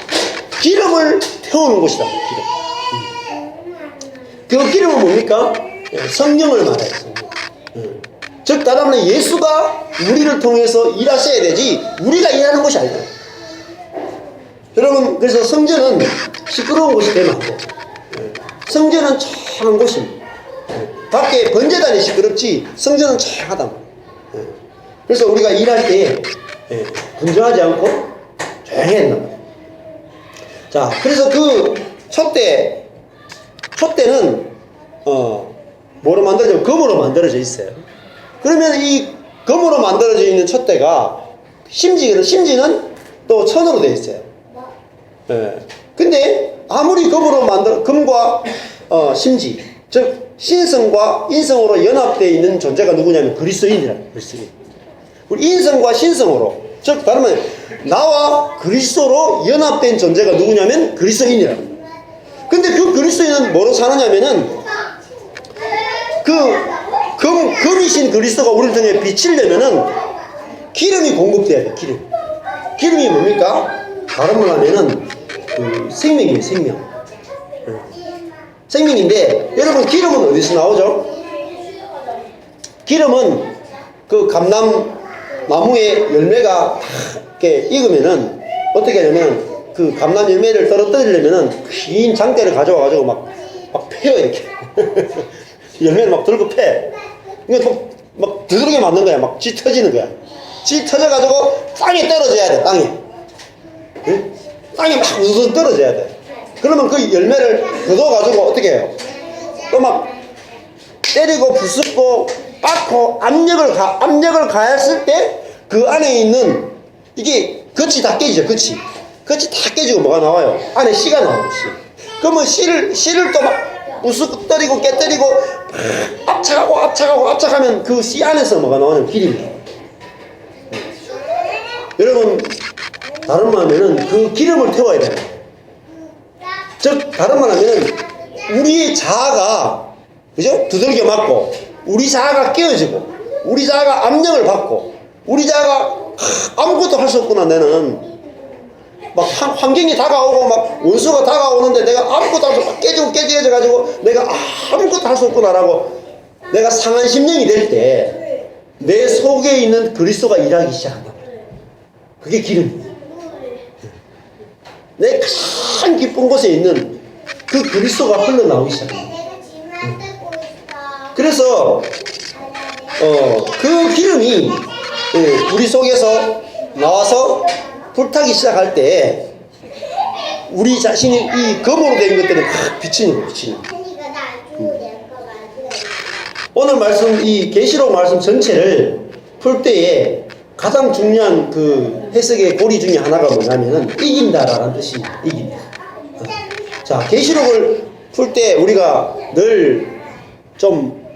기름을 태우는 것이다. 그 기름은 뭡니까? 성령을 말해요. 즉 다른 예수가 우리를 통해서 일하셔야 되지 우리가 일하는 것이 아니다. 여러분, 그래서 성전은 시끄러운 곳이 되면 안 돼요. 성전은 조용한 곳입니다. 밖에 번제단이 시끄럽지 성전은 조용하다. 그래서 우리가 일할 때 분주하지 않고 조용히 했단 말이에요. 자, 그래서 그 촛대는 뭐로 만들어져? 금으로 만들어져 있어요. 그러면 이 금으로 만들어져 있는 촛대가 심지는 또 천으로 되어 있어요. 근데 아무리 금과 심지, 즉 신성과 인성으로 연합되어 있는 존재가 누구냐면 그리스도인이라는 거예요. 그리스도인. 우리 인성과 신성으로, 즉 다른 말로 나와 그리스도로 연합된 존재가 누구냐면 그리스도인이라는 거예요. 근데 그 그리스도인은 뭐로 사느냐면은 금이신 그리스도가 우리를 통해 비치려면은 기름이 공급돼야 돼. 기름이 뭡니까? 다른 말로 하면은 생명이에요. 생명인데, 여러분, 기름은 어디서 나오죠? 기름은 그 감람나무의 열매가 이렇게 익으면은 어떻게 하냐면 그 감람 열매를 떨어뜨리려면은 긴 장대를 가져와가지고 막 패요, 이렇게. 열매를 막 들고 패. 그러니까 막 두드리게 맞는 거야. 막 쥐 터지는 거야. 쥐 터져가지고 땅에 떨어져야 돼, 땅에. 응? 땅에 막 우선 떨어져야 돼. 그러면 그 열매를 걷어가지고 어떻게 해요? 또 막 때리고 부수고 빻고 압력을 가했을 때 그 안에 있는 이게 겉이 다 깨지죠. 겉이 다 깨지고 뭐가 나와요? 안에 씨가 나오는 씨. 그러면 씨를 또 막 부수고 때리고 깨뜨리고 압착하면 그 씨 안에서 뭐가 나오냐면 기름이 나와요. 여러분 다른 말 하면은 그 기름을 태워야 돼요. 즉 다른 말 하면은 우리의 자아가 그죠? 두들겨 맞고 우리 자아가 깨어지고 우리 자아가 압력을 받고 우리 자아가 아무것도 할 수 없구나. 나는 막 환경이 다가오고 막 원수가 다가오는데 내가 아무것도 할 수 없고 깨지고 가지고 내가 아무것도 할 수 없구나라고 내가 상한 심령이 될 때 내 속에 있는 그리스도가 일하기 시작한다. 그게 기름이에요. 내 가장 기쁜 곳에 있는 그 그리스도가 흘러나오기 시작합니다. 그래서 그 기름이 우리 속에서 나와서 불타기 시작할 때 우리 자신이 이 검으로 된 것들은 막 비치는 거예요. 오늘 말씀 이 계시록 말씀 전체를 풀 때에 가장 중요한 그 해석의 고리 중에 하나가 뭐냐면은 이긴다라는 뜻입니다. 이긴다. 자, 계시록을 풀 때 우리가 늘 좀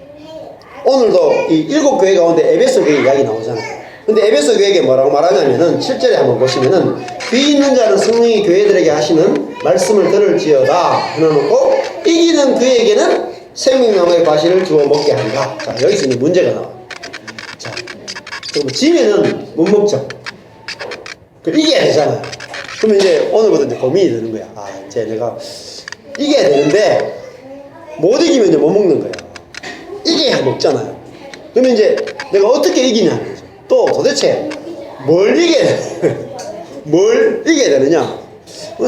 오늘도 이 7교회 가운데 에베소 교회 이야기 나오잖아요. 근데 에베소 교회에게 뭐라고 말하냐면은 7절에 한번 보시면은 귀 있는 자는 성령이 교회들에게 하시는 말씀을 들을지어다 해놓고 이기는 그에게는 생명나무의 과실을 주어 먹게 한다. 자, 여기서 이제 문제가 나와요. 자, 그럼 지면은 못 먹죠. 이겨야 되잖아요. 그러면 이제 오늘부터 이제 고민이 되는 거야. 이제 내가 이겨야 되는데 못 이기면 이제 못 먹는 거야. 이겨야 먹잖아요. 그러면 이제 내가 어떻게 이기냐는 거죠. 또 도대체 뭘 이겨야 돼? 뭘 이겨야 되느냐?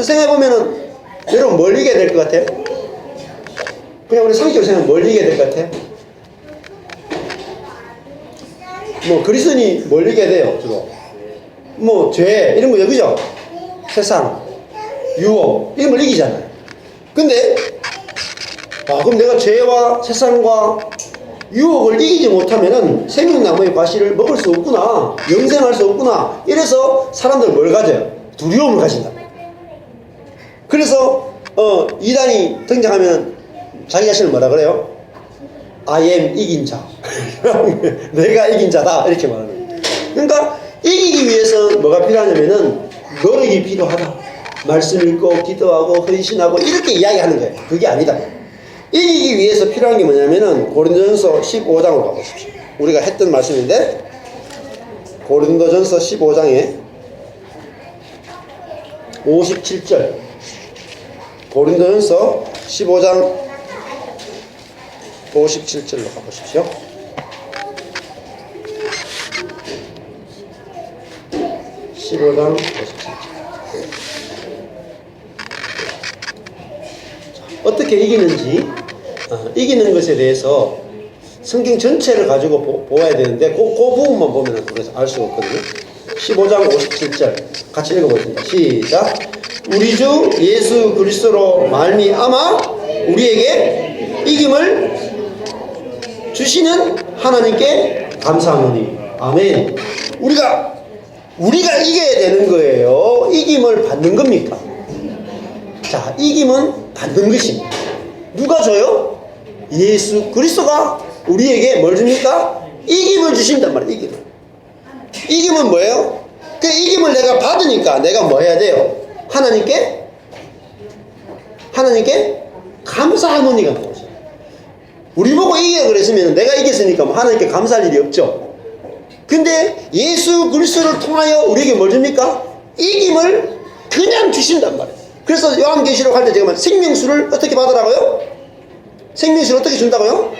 생각해보면은 여러분 뭘 이겨야 될 것 같아요? 그냥 우리 성격으로 생각하면 뭘 이겨야 될 것 같아요? 뭐 그리스도인이 뭘 이겨야 돼요? 주로 뭐 죄 이런 거 여기죠? 세상 유혹 이런 걸 이기잖아요. 근데 그럼 내가 죄와 세상과 유혹을 이기지 못하면은 생명나무의 과실을 먹을 수 없구나, 영생할 수 없구나. 이래서 사람들 뭘 가져요? 두려움을 가진다. 그래서 이단이 등장하면 자기 자신을 뭐라 그래요? I am 이긴 자. 내가 이긴 자다. 이렇게 말하는 거예요. 그러니까 이기기 위해서 뭐가 필요하냐면은 노력이 필요하다. 말씀 읽고 기도하고 헌신하고 이렇게 이야기하는 거예요. 그게 아니다. 이기기 위해서 필요한 게 뭐냐면은 고린도전서 15장으로 가보십시오. 우리가 했던 말씀인데 고린도전서 15장에 57절 고린도전서 15장 57절로 가보십시오. 15장 57절. 어떻게 이기는지 이기는 것에 대해서 성경 전체를 가지고 보아야 되는데 그 부분만 보면 그래서 알 수가 없거든요. 15장 57절 같이 읽어보겠습니다. 시작. 우리 주 예수 그리스도로 말미암아 우리에게 이김을 주시는 하나님께 감사하노니. 아멘. 우리가 이겨야 되는 거예요? 이김을 받는 겁니까? 자, 이김은 받는 것입니다. 누가 줘요? 예수 그리스도가 우리에게 뭘 줍니까? 이김을 주신단 말이에요. 이김은 뭐예요? 그 이김을 내가 받으니까 내가 뭐 해야 돼요? 하나님께 감사하노니가 뭐죠? 우리 보고 이기라 그랬으면 내가 이겼으니까 뭐 하나님께 감사할 일이 없죠. 근데 예수 그리스도를 통하여 우리에게 뭘 줍니까? 이김을 그냥 주신단 말이에요. 그래서 요한계시록 할 때 제가 말 생명수를 어떻게 받으라고요? 생명수를 어떻게 준다고요?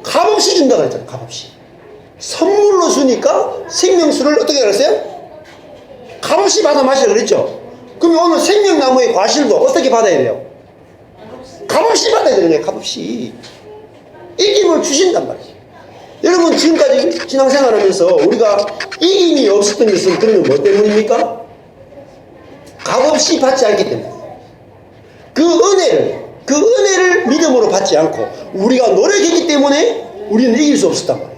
값없이 준다고 했잖아요. 값없이. 선물로 주니까 생명수를 어떻게 그랬어요? 값없이 받아 마시라 그랬죠. 그럼 오늘 생명나무의 과실도 어떻게 받아야 돼요? 값없이 받아야 되는 거예요. 값없이. 이김을 주신단 말이에요. 여러분 지금까지 신앙생활하면서 우리가 이김이 없었던 것은 그러면 뭐 때문입니까? 값없이 받지 않기 때문에. 그 은혜를 그 은혜를 믿음으로 받지 않고 우리가 노력했기 때문에 우리는 이길 수 없었단 말이에요.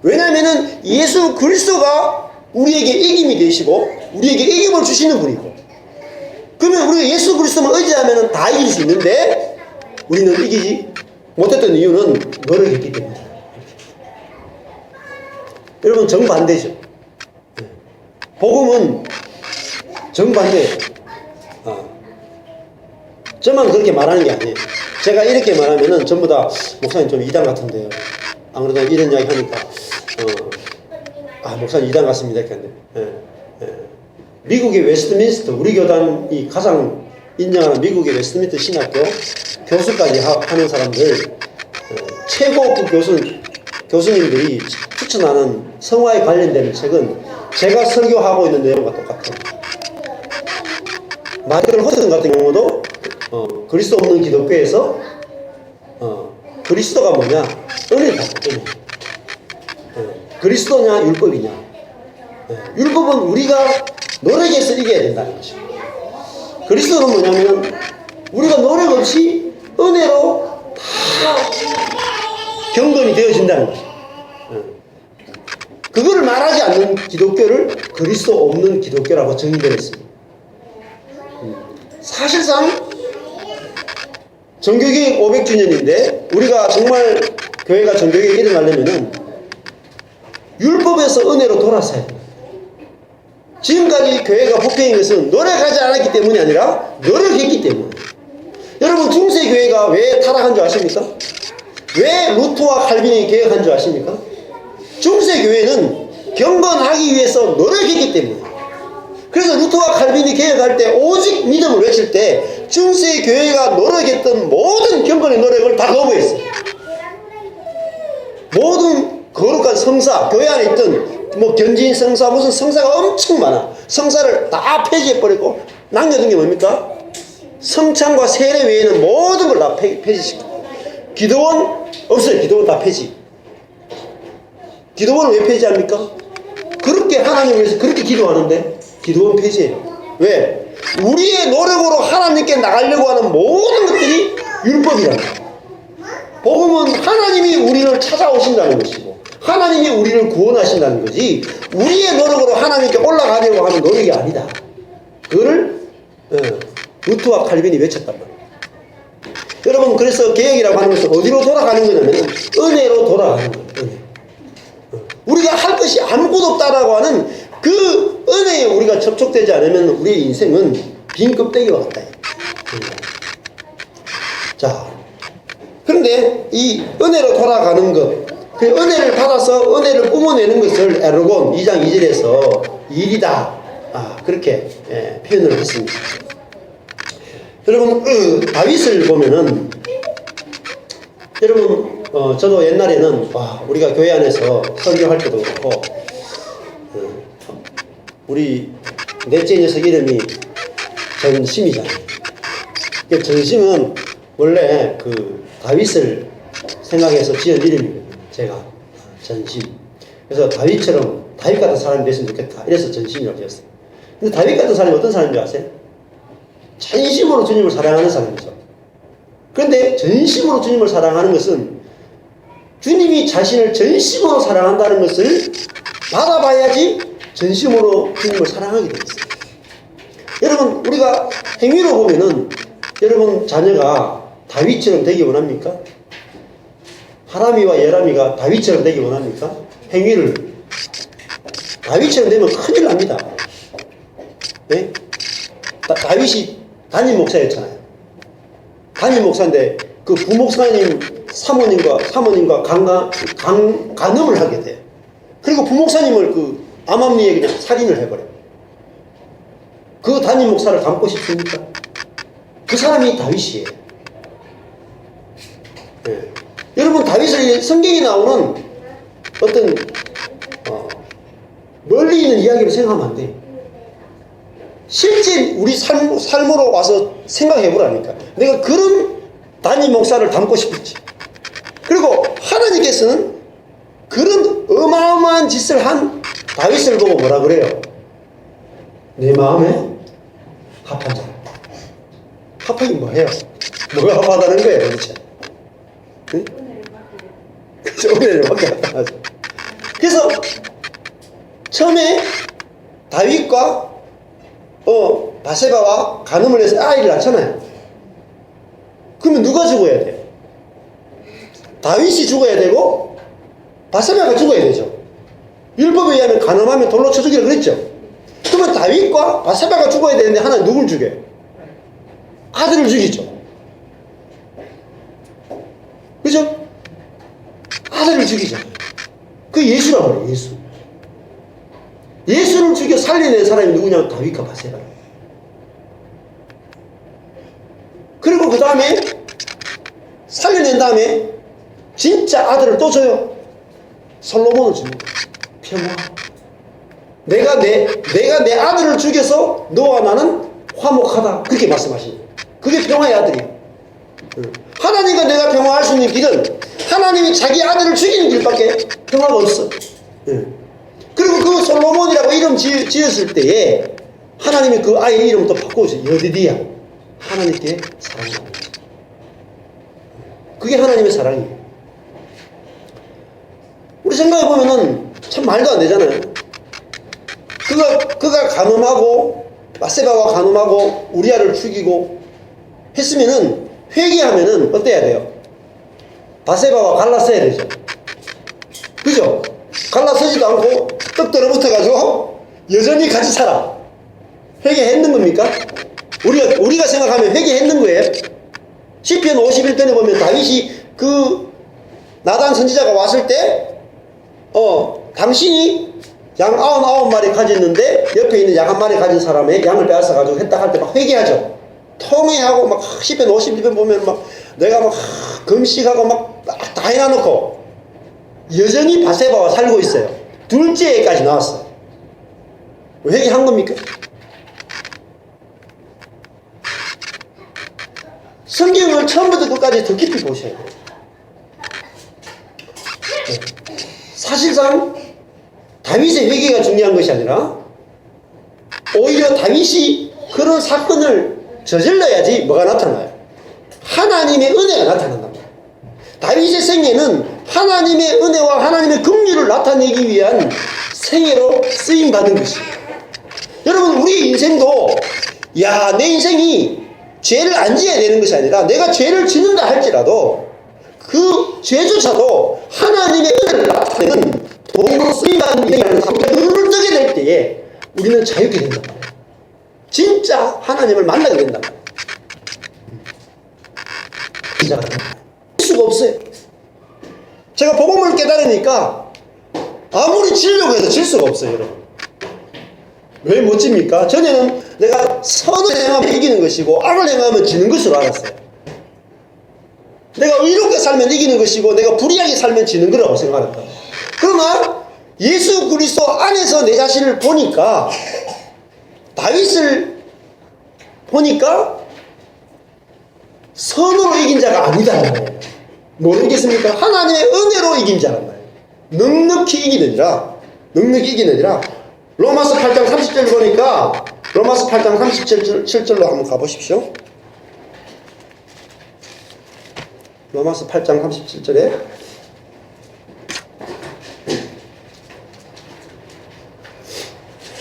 왜냐하면 예수 그리스도가 우리에게 이김이 되시고 우리에게 이김을 주시는 분이고, 그러면 우리가 예수 그리스도만 의지하면 다 이길 수 있는데 우리는 이기지 못했던 이유는 노력했기 때문이다. 여러분, 정반대죠. 복음은 정반대예요. 저만 그렇게 말하는 게 아니에요. 제가 이렇게 말하면은 전부 다 목사님 좀 이단 같은데요. 안 그래도 이런 이야기 하니까 목사님 이단 같습니다 이렇게 하는데, 미국의 웨스트민스터, 우리 교단이 가장 인정하는 미국의 웨스트민스터 신학교 교수까지 하는 사람들, 최고급 교수님들이 추천하는 성화에 관련된 책은 제가 설교하고 있는 내용과 똑같아요. 마이클 허슨 같은 경우도 그리스도 없는 기독교에서 그리스도가 뭐냐? 은혜다. 그리스도냐 율법이냐? 율법은 우리가 노력해서 이겨야 된다는 것이죠. 그리스도는 뭐냐면 우리가 노력 없이 은혜로 다 경건이 되어진다는 것이죠. 그거를 말하지 않는 기독교를 그리스도 없는 기독교라고 정의를 했습니다. 사실상 정교개혁 500주년인데 우리가 정말 교회가 정교개혁이 일어나려면은 율법에서 은혜로 돌아서야 돼요. 지금까지 교회가 부패인 것은 노력하지 않았기 때문이 아니라 노력했기 때문에. 여러분, 중세교회가 왜 타락한 줄 아십니까? 왜 루터와 칼빈이 개혁한 줄 아십니까? 중세교회는 경건하기 위해서 노력했기 때문에. 그래서 루터와 칼빈이 개혁할 때 오직 믿음을 외칠 때 중세교회가 노력했던 모든 경건의 노력을 다 거부했어요. 모든 거룩한 성사, 교회 안에 있던 견진 성사, 무슨 성사가 엄청 많아. 성사를 다 폐지해버리고 남겨둔 게 뭡니까? 성찬과 세례 외에는 모든 걸 다 폐지시키고, 기도원 없어요. 기도원 다 폐지. 기도원을 왜 폐지합니까? 그렇게 하나님을 위해서 그렇게 기도하는데 기도원 폐지해요. 왜? 우리의 노력으로 하나님께 나가려고 하는 모든 것들이 율법이라는 거예요. 복음은 하나님이 우리를 찾아오신다는 것이고 하나님이 우리를 구원하신다는 거지, 우리의 노력으로 하나님께 올라가려고 하는 노력이 아니다. 그거를 루터와 칼빈이 외쳤단 말이에요. 여러분, 그래서 개혁이라고 하는 것은 어디로 돌아가는 거냐면 은혜로 돌아가는 거예요. 은혜. 우리가 할 것이 아무것도 없다라고 하는 그 은혜에 우리가 접촉되지 않으면 우리의 인생은 빈 껍데기와 같다. 자, 그런데 이 은혜로 돌아가는 것, 그 은혜를 받아서 은혜를 뿜어내는 것을 에르곤 2장 2절에서 일이다, 그렇게 표현을 했습니다. 여러분, 다윗을 보면은, 여러분, 저도 옛날에는 우리가 교회 안에서 설교할 때도 그렇고, 우리 넷째 녀석 이름이 전심이잖아요. 전심은 원래 그 다윗을 생각해서 지은 이름이거든요. 제가 전심. 그래서 다윗처럼 다윗 같은 사람이 됐으면 좋겠다, 이래서 전심이라고 지었어요. 근데 다윗 같은 사람이 어떤 사람인 줄 아세요? 전심으로 주님을 사랑하는 사람이죠. 그런데 전심으로 주님을 사랑하는 것은 주님이 자신을 전심으로 사랑한다는 것을 받아봐야지 전심으로 주님을 사랑하게 되어 있어요. 여러분, 우리가 행위로 보면은 여러분 자녀가 다윗처럼 되기 원합니까? 하람이와 예람이가 다윗처럼 되기 원합니까? 행위를 다윗처럼 되면 큰일 납니다. 네? 다윗이 담임 목사였잖아요. 담임 목사인데 그 부목사님 사모님과 간음을 하게 돼요. 그리고 부목사님을 그 암암리에 그냥 살인을 해버려요. 그 담임 목사를 닮고 싶습니까? 그 사람이 다윗이에요. 네. 여러분, 다윗을 성경에 나오는 어떤 멀리 있는 이야기로 생각하면 안 돼. 실제 우리 삶으로 와서 생각해보라니까. 내가 그런 담임 목사를 닮고 싶었지. 그리고 하나님께서는 그런 어마어마한 짓을 한 다윗을 보고 뭐라 그래요? 내 마음에 합한 자. 합하긴 뭐예요? 뭐가 받아는 거예요, 도대체? 응? 그래서 은혜를 받게 했다 하죠. 그래서 처음에 다윗과 바세바와 간음을 해서 아이를 낳잖아요. 그러면 누가 죽어야 돼요? 다윗이 죽어야 되고 바세바가 죽어야 되죠. 율법에 의하면 간음하면 돌로 쳐 죽이라 그랬죠. 그러면 다윗과 바세바가 죽어야 되는데 하나님 누굴 죽여요? 아들을 죽이죠. 그죠? 아들을 죽이죠. 그 예수라고 해요. 예수. 예수를 죽여 살려낸 사람이 누구냐면 다윗과 바세바. 그리고 그 다음에 살려낸 다음에 진짜 아들을 또 줘요. 솔로몬을 줍니다. 평화. 내가 내 아들을 죽여서 너와 나는 화목하다. 그렇게 말씀하시는 거예요. 그게 평화의 아들이에요. 하나님과 내가 평화할 수 있는 길은 하나님이 자기 아들을 죽이는 길밖에 평화가 없어. 그리고 그 솔로몬이라고 이름 지었을 때에 하나님이 그 아이의 이름을 또 바꿔주세요. 여디디야. 하나님께 사랑하는 거죠. 그게 하나님의 사랑이에요. 우리 생각해보면은 참 말도 안 되잖아요. 그가 간음하고 바세바와 간음하고 우리아를 죽이고 했으면은 회개하면은 어때야 돼요? 바세바와 갈라서야 되죠. 그죠? 갈라서지도 않고 떡 들어붙어가지고 여전히 같이 살아. 회개했는 겁니까? 우리가 생각하면 회개했는 거예요. 시편 51편에 보면 다윗이 그 나단 선지자가 왔을 때 당신이 양 99마리 가졌는데 옆에 있는 양 1마리 가진 사람의 양을 빼앗아가지고 했다 할 때 막 회개하죠. 통회하고 막 시편 51편 보면 막 내가 막 금식하고 막 다 해놔놓고 여전히 바세바와 살고 있어요. 둘째 애까지 나왔어요. 회개한 겁니까? 성경을 처음부터 끝까지 더 깊이 보셔야 돼요. 사실상 다윗의 회개가 중요한 것이 아니라 오히려 다윗이 그런 사건을 저질러야지 뭐가 나타나요? 하나님의 은혜가 나타난다. 다윗의 생애는 하나님의 은혜와 하나님의 긍휼을 나타내기 위한 생애로 쓰임받은 것입니다. 여러분, 우리 인생도 내 인생이 죄를 안 지어야 되는 것이 아니라 내가 죄를 짓는다 할지라도 그 죄조차도 하나님의 은혜를 나타내는 도구로 쓰임받는 인생이라는 사실을 눈을 뜨게 될 때에 우리는 자유케 된단 말이에요. 진짜 하나님을 만나게 된단 말이에요. 질 수가 없어요. 제가 복음을 깨달으니까 아무리 지려고 해도 질 수가 없어요, 여러분. 왜 못 집니까? 전에는 내가 선을 행하면 이기는 것이고 악을 행하면 지는 것으로 알았어요. 내가 의롭게 살면 이기는 것이고 내가 불의하게 살면 지는 거라고 생각했다. 그러나 예수 그리스도 안에서 내 자신을 보니까, 다윗을 보니까 선으로 이긴 자가 아니다는 거예요. 모르겠습니까? 하나님의 은혜로 이긴 자란 말이에요. 넉넉히 이기느니라. 로마서 8장 30절 보니까 로마서 8장 37절로 한번 가보십시오. 로마서 8장 37절에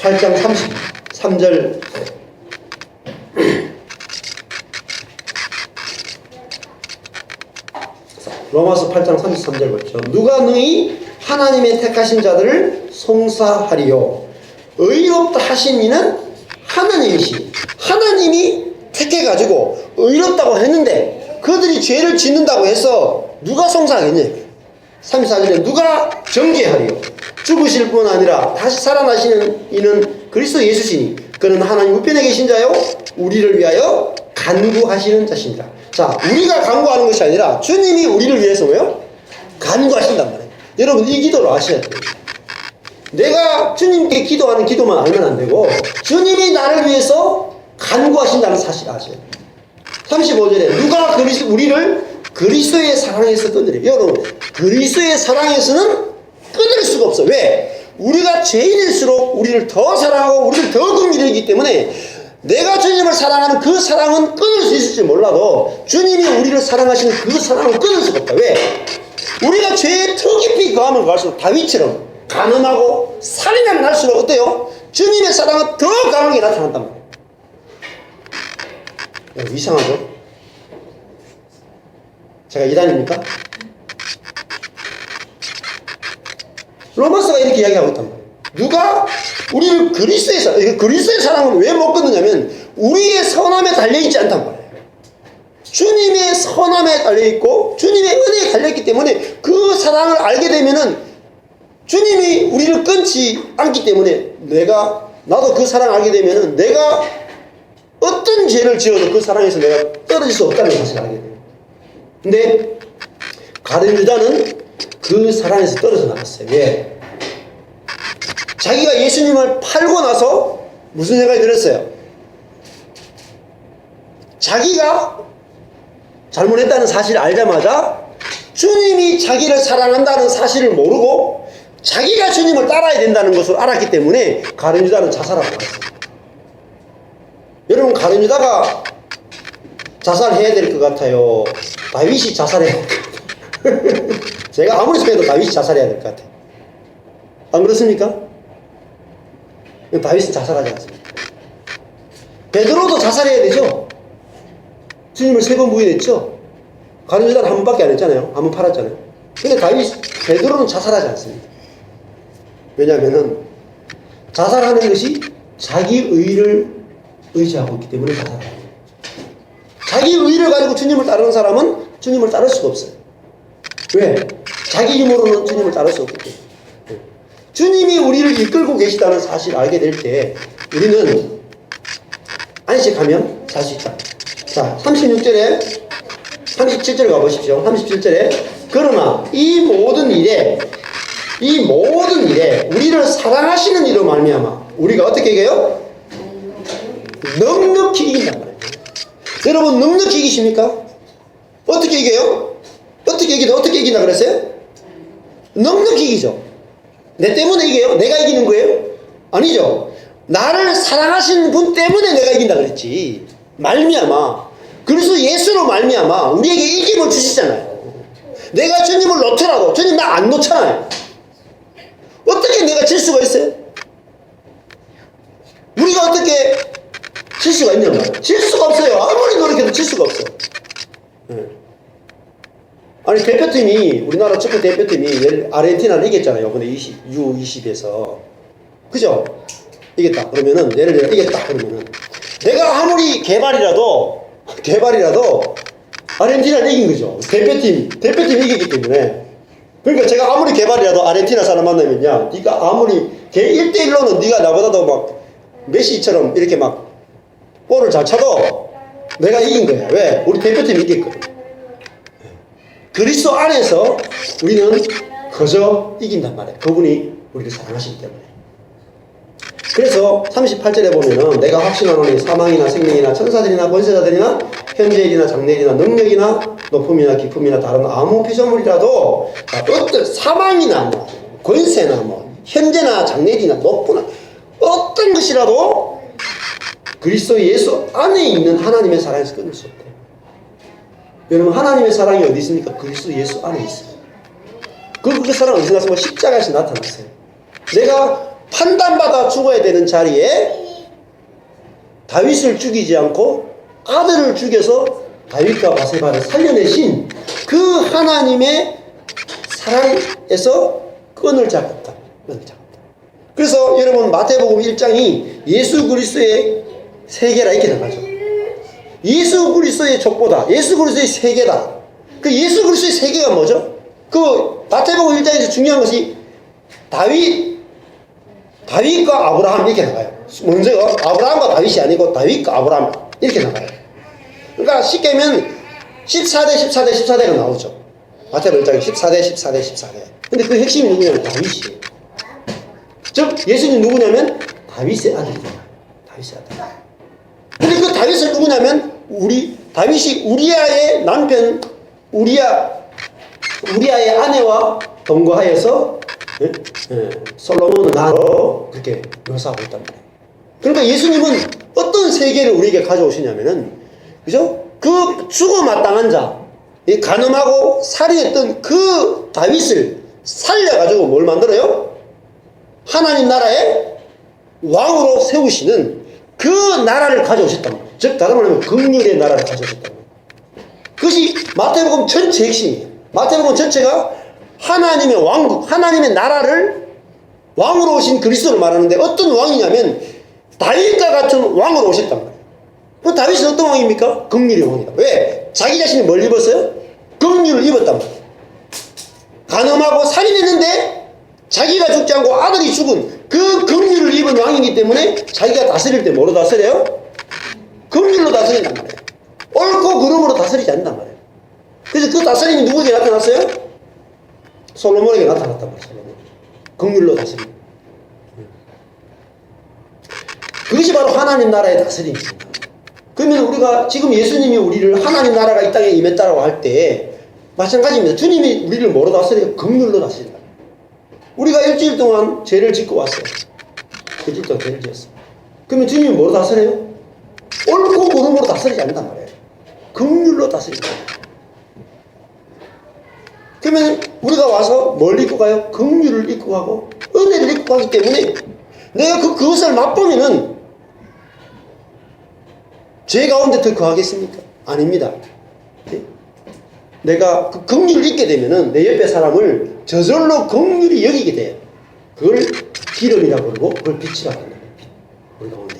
(8장 33절) 로마서 8장 33절 보죠. 누가 너희 하나님의 택하신 자들을 송사하리요. 의롭다 하신 이는 하나님이시. 하나님이 택해가지고 의롭다고 했는데 그들이 죄를 짓는다고 해서 누가 송사하겠냐. 34절에 누가 정죄하리요. 죽으실 뿐 아니라 다시 살아나시는 이는 그리스도 예수시니 그는 하나님 우편에 계신 자요 우리를 위하여 간구하시는 자십니다. 자, 우리가 간구하는 것이 아니라 주님이 우리를 위해서 왜요? 간구하신단 말이에요. 여러분, 이 기도를 아셔야 돼요. 내가 주님께 기도하는 기도만 알면 안 되고 주님이 나를 위해서 간구하신다는 사실을 아셔야 돼요. 35절에 누가 우리를 그리스도의 사랑에서 끊으래. 여러분, 그리스도의 사랑에서는 끊을 수가 없어. 왜? 우리가 죄인일수록 우리를 더 사랑하고 우리를 더 긍휼히 여기기 때문에 내가 주님을 사랑하는 그 사랑은 끊을 수 있을지 몰라도 주님이 우리를 사랑하시는 그 사랑은 끊을 수가 없다. 왜? 우리가 죄에 더 깊이 거하면 갈수록 다윗처럼 간음하고 살인하면 할수록 어때요? 주님의 사랑은 더 강하게 나타난단 말이에요. 이상하죠? 제가 이단입니까? 로마서가 이렇게 이야기하고 있단 말이에요. 누가 우리를 그리스도의 사랑은 왜 못 끊느냐면 우리의 선함에 달려있지 않단 말이에요. 주님의 선함에 달려있고 주님의 은혜에 달려있기 때문에 그 사랑을 알게 되면은 주님이 우리를 끊지 않기 때문에 나도 그 사랑을 알게 되면은 내가 어떤 죄를 지어도 그 사랑에서 내가 떨어질 수 없다는 사실을 알게 돼요. 근데 가룟 유다는 그 사랑에서 떨어져 나갔어요. 왜? 자기가 예수님을 팔고 나서 무슨 생각이 들었어요? 자기가 잘못했다는 사실을 알자마자 주님이 자기를 사랑한다는 사실을 모르고 자기가 주님을 따라야 된다는 것을 알았기 때문에 가룟 유다는 자살하고 갔어요. 여러분, 가룟 유다가 자살해야 될 것 같아요? 다윗이 자살해야 될 것 같아요? 제가 아무리 생각해도 다윗이 자살해야 될 것 같아요. 안 그렇습니까? 다윗은 자살하지 않습니다. 베드로도 자살해야 되죠? 주님을 3번 부인했죠? 가룟 유다는 한 번밖에 안 했잖아요. 한 번 팔았잖아요. 근데 베드로는 자살하지 않습니다. 왜냐하면 자살하는 것이 자기 의를 의지하고 있기 때문에 자살하는 거예요. 자기 의를 가지고 주님을 따르는 사람은 주님을 따를 수가 없어요. 왜? 자기 힘으로는 주님을 따를 수 없기 때문에. 주님이 우리를 이끌고 계시다는 사실을 알게 될 때 우리는 안식하면 살 수 있다. 자, 37절에 가보십시오. 37절에 그러나 이 모든 일에 우리를 사랑하시는 이로 말미암아 우리가 어떻게 이겨요? 넉넉히 이긴단 말이에요. 여러분, 넉넉히 이기십니까? 어떻게 이겨요? 어떻게 이긴다 그랬어요? 넉넉히 이기죠. 내 때문에 이겨요? 내가 이기는 거예요? 아니죠. 나를 사랑하시는 분 때문에 내가 이긴다 그랬지. 말미암아. 그래서 예수로 말미암아 우리에게 이김을 주시잖아요. 내가 주님을 놓더라도 주님 나 안 놓잖아요. 어떻게 내가 질 수가 있어요? 우리가 어떻게 질 수가 있냐 말이에요. 질 수가 없어요. 아무리 노력해도 질 수가 없어요. 아니, 우리나라 축구 대표팀이 아르헨티나를 이겼잖아요. 이번에 U20에서. 그죠? 이겼다. 그러면은, 예를 들어 이겼다. 그러면은, 내가 아무리 개발이라도 아르헨티나를 이긴 거죠. 대표팀 이기기 때문에. 그러니까 제가 아무리 개발이라도 아르헨티나 사람 만나면요. 네가 아무리 1대1로는 네가 나보다도 막 메시처럼 이렇게 막 볼을 잘 차도 내가 이긴 거야. 왜? 우리 대표팀이 이겼거든. 그리스도 안에서 우리는 그저 이긴단 말이에요. 그분이 우리를 사랑하시기 때문에. 그래서 38절에 보면은 내가 확신하노니 사망이나 생명이나 천사들이나 권세자들이나 현재일이나 장래일이나 능력이나 높음이나 깊음이나 다른 아무 피조물이라도 어떤 사망이나 뭐 권세나 뭐 현재나 장래일이나 높구나 어떤 것이라도 그리스도 예수 안에 있는 하나님의 사랑에서 끊을 수 없대요. 여러분, 하나님의 사랑이 어디 있습니까? 그리스도 예수 안에 있어요. 그 사랑은 어디서 나서 십자가에서 나타났어요. 내가 판단받아 죽어야 되는 자리에 다윗을 죽이지 않고 아들을 죽여서 다윗과 바세바를 살려내신 그 하나님의 사랑에서 끈을 잡았다. 그래서 여러분, 마태복음 1장이 예수 그리스도의 세계라 이렇게 나가죠. 예수 그리스도의 족보다. 예수 그리스도의 세계다. 그 예수 그리스도의 세계가 뭐죠? 그 마태복음 1장에서 중요한 것이 다윗과 아브라함 이렇게 나가요. 먼저 아브라함과 다윗이 아니고 다윗과 아브라함 이렇게 나가요. 그러니까 쉽게 하면 14대 나오죠. 마태복음 1장에 14대. 근데 그 핵심이 누구냐면 다윗이에요. 즉 예수님 누구냐면 다윗의 아들이다. 다윗의 아들. 근데 그 다윗은 누구냐면 다윗이 우리아의 남편 우리아의 아내와 동거하여서 솔로몬은 나로 그렇게 묘사하고 있단 말이에요. 그러니까 예수님은 어떤 세계를 우리에게 가져오시냐면은, 그죠? 그 죽어 마땅한 자, 이 간음하고 살인했던 그 다윗을 살려가지고 뭘 만들어요? 하나님 나라의 왕으로 세우시는 그 나라를 가져오셨단 말이에요. 즉 다른 말로 하면 긍휼의 나라를 가져오셨단 말이에요. 그것이 마태복음 전체 핵심이에요. 마태복음 전체가 하나님의 왕국, 하나님의 나라를 왕으로 오신 그리스도를 말하는데, 어떤 왕이냐면 다윗과 같은 왕으로 오셨단 말이에요. 그럼 다윗은 어떤 왕입니까? 긍휼의 왕이다. 왜? 자기 자신이 뭘 입었어요? 긍휼을 입었단 말이에요. 간음하고 살인했는데 자기가 죽지 않고 아들이 죽은 그 긍휼을 입은 왕이기 때문에 자기가 다스릴 때 뭐로 다스려요? 긍휼로 다스린단 말이에요. 옳고 그름으로 다스리지 않는단 말이에요. 그래서 그 다스림이 누구에게 나타났어요? 솔로몬에게 나타났단 말이에요. 솔로몬. 긍휼로 다스림. 그것이 바로 하나님 나라의 다스림입니다. 그러면 우리가 지금 예수님이 우리를 하나님 나라가 이 땅에 임했다라고 할 때 마찬가지입니다. 주님이 우리를 뭐로 다스려요? 긍휼로 다스린다. 우리가 일주일 동안 죄를 짓고 왔어요. 일주일 동안 죄를 지었어요. 그러면 주님이 뭐로 다스려요? 옳고 그름으로 다스리지 않는단 말이에요. 긍휼로 다스린다. 그러면 우리가 와서 뭘 입고 가요? 긍휼을 입고 가고 은혜를 입고 가기 때문에 내가 그것을 맛보면은 죄 가운데 더 거하겠습니까? 아닙니다. 내가 그 긍휼을 입게 되면은 내 옆에 사람을 저절로 긍휼히 여기게 돼요. 그걸 기름이라고 그러고 그걸 빛이라고 합니다. 우리 가운데.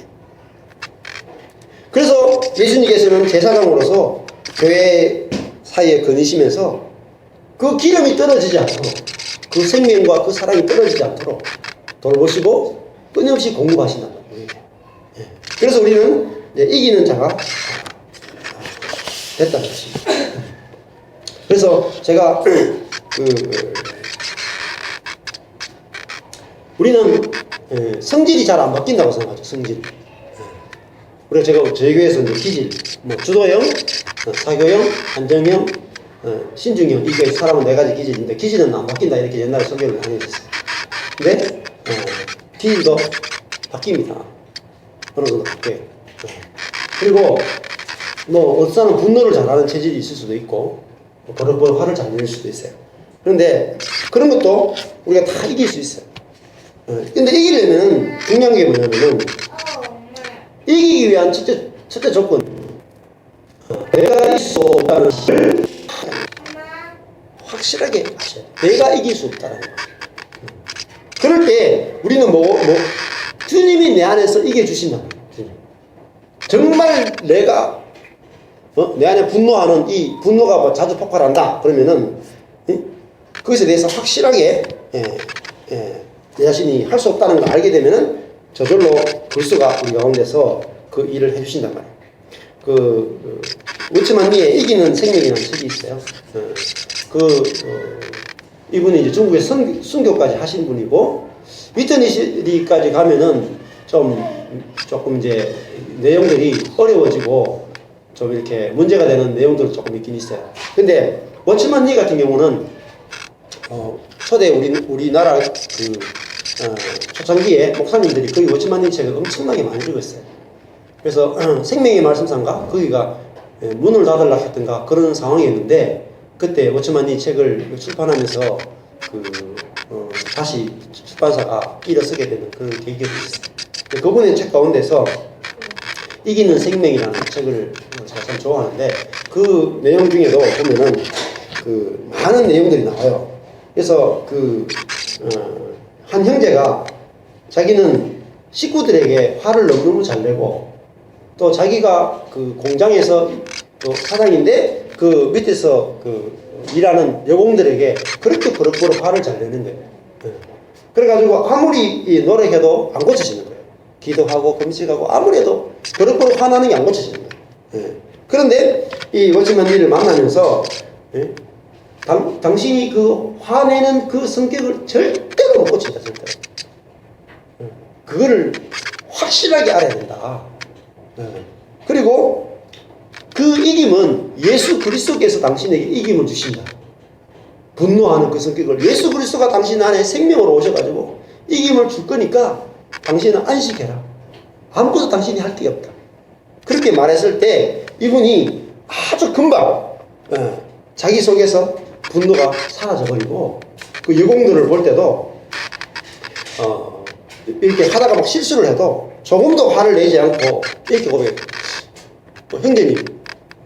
그래서 예수님께서는 제사장으로서 교회 사이에 거니시면서 그 기름이 떨어지지 않도록, 그 생명과 그 사랑이 떨어지지 않도록 돌보시고 끊임없이 공급하신단 말이에요. 그래서 우리는 이기는 자가 됐다는 것입니다. 그래서 제가 우리는 성질이 잘 안 바뀐다고 생각하죠. 성질. 그래서 제가 저희 교회에서 이제 기질, 주도형, 사교형, 안정형, 신중형, 이게 사람은 4가지 기질인데 기질은 안 바뀐다 이렇게 옛날에 설교를 많이 했었어요. 근데 기질도 바뀝니다. 어느 정도 바뀌어요. 그리고 어떤 사람은 분노를 잘하는 체질이 있을 수도 있고 버럭버럭 화를 잘 내릴 수도 있어요. 그런데 그런 것도 우리가 다 이길 수 있어요. 근데 이기려면 중요한 게 뭐냐면은 이기기 위한 첫째 조건, 내가 이길 수 없다는 것을 확실하게 아셔야 돼요. 내가 이길 수 없다는 거. 그럴 때 우리는 주님이 내 안에서 이겨주신다. 정말 내가 내 안에 분노하는 이 분노가 자주 폭발한다. 그러면은 그것에 대해서 확실하게 내 자신이 할 수 없다는 걸 알게 되면은 저절로 그리스도가 우리 가운데서 그 일을 해주신단 말이에요. 워치만 리의 이기는 생명이라는 책이 있어요. 이분이 이제 중국에 순교까지 하신 분이고, 위트니스리까지 가면은 조금 이제 내용들이 어려워지고 좀 이렇게 문제가 되는 내용들이 조금 있긴 있어요. 근데 워치만 리 같은 경우는 초대 우리나라 초창기에 목사님들이 거기 워치만 리 책을 엄청나게 많이 읽었어요. 그래서 생명의 말씀상가 거기가 문을 닫으려고 했던가 그런 상황이었는데, 그때 워치만 리 책을 출판하면서 다시 출판사가 일어서게 되는 그런 계기가 있었어요. 그분의 책 가운데서 이기는 생명이라는 책을 제가 참 좋아하는데, 그 내용 중에도 보면은 많은 내용들이 나와요. 그래서 한 형제가 자기는 식구들에게 화를 너무너무 잘 내고, 또 자기가 공장에서 사장인데 그 밑에서 일하는 여공들에게 그렇게 버럭버럭 화를 잘 내는 거예요. 그래가지고 아무리 노력해도 안 고쳐지는 거예요. 기도하고 금식하고 아무리 해도 버럭버럭 화나는 게 안 고쳐지는 거예요. 그런데 이 워치만 리를 만나면서 당신이 화내는 그 성격을 절대로 못 고친다. 절대로. 그거를 확실하게 알아야 된다. 그리고 그 이김은 예수 그리스도께서 당신에게 이김을 주신다. 분노하는 그 성격을 예수 그리스도가 당신 안에 생명으로 오셔가지고 이김을 줄 거니까 당신은 안식해라. 아무것도 당신이 할 게 없다. 그렇게 말했을 때 이분이 아주 금방 자기 속에서 분노가 사라져버리고 그 여공들을 볼 때도 이렇게 하다가 막 실수를 해도 조금도 화를 내지 않고 이렇게 고백해요. 형제님,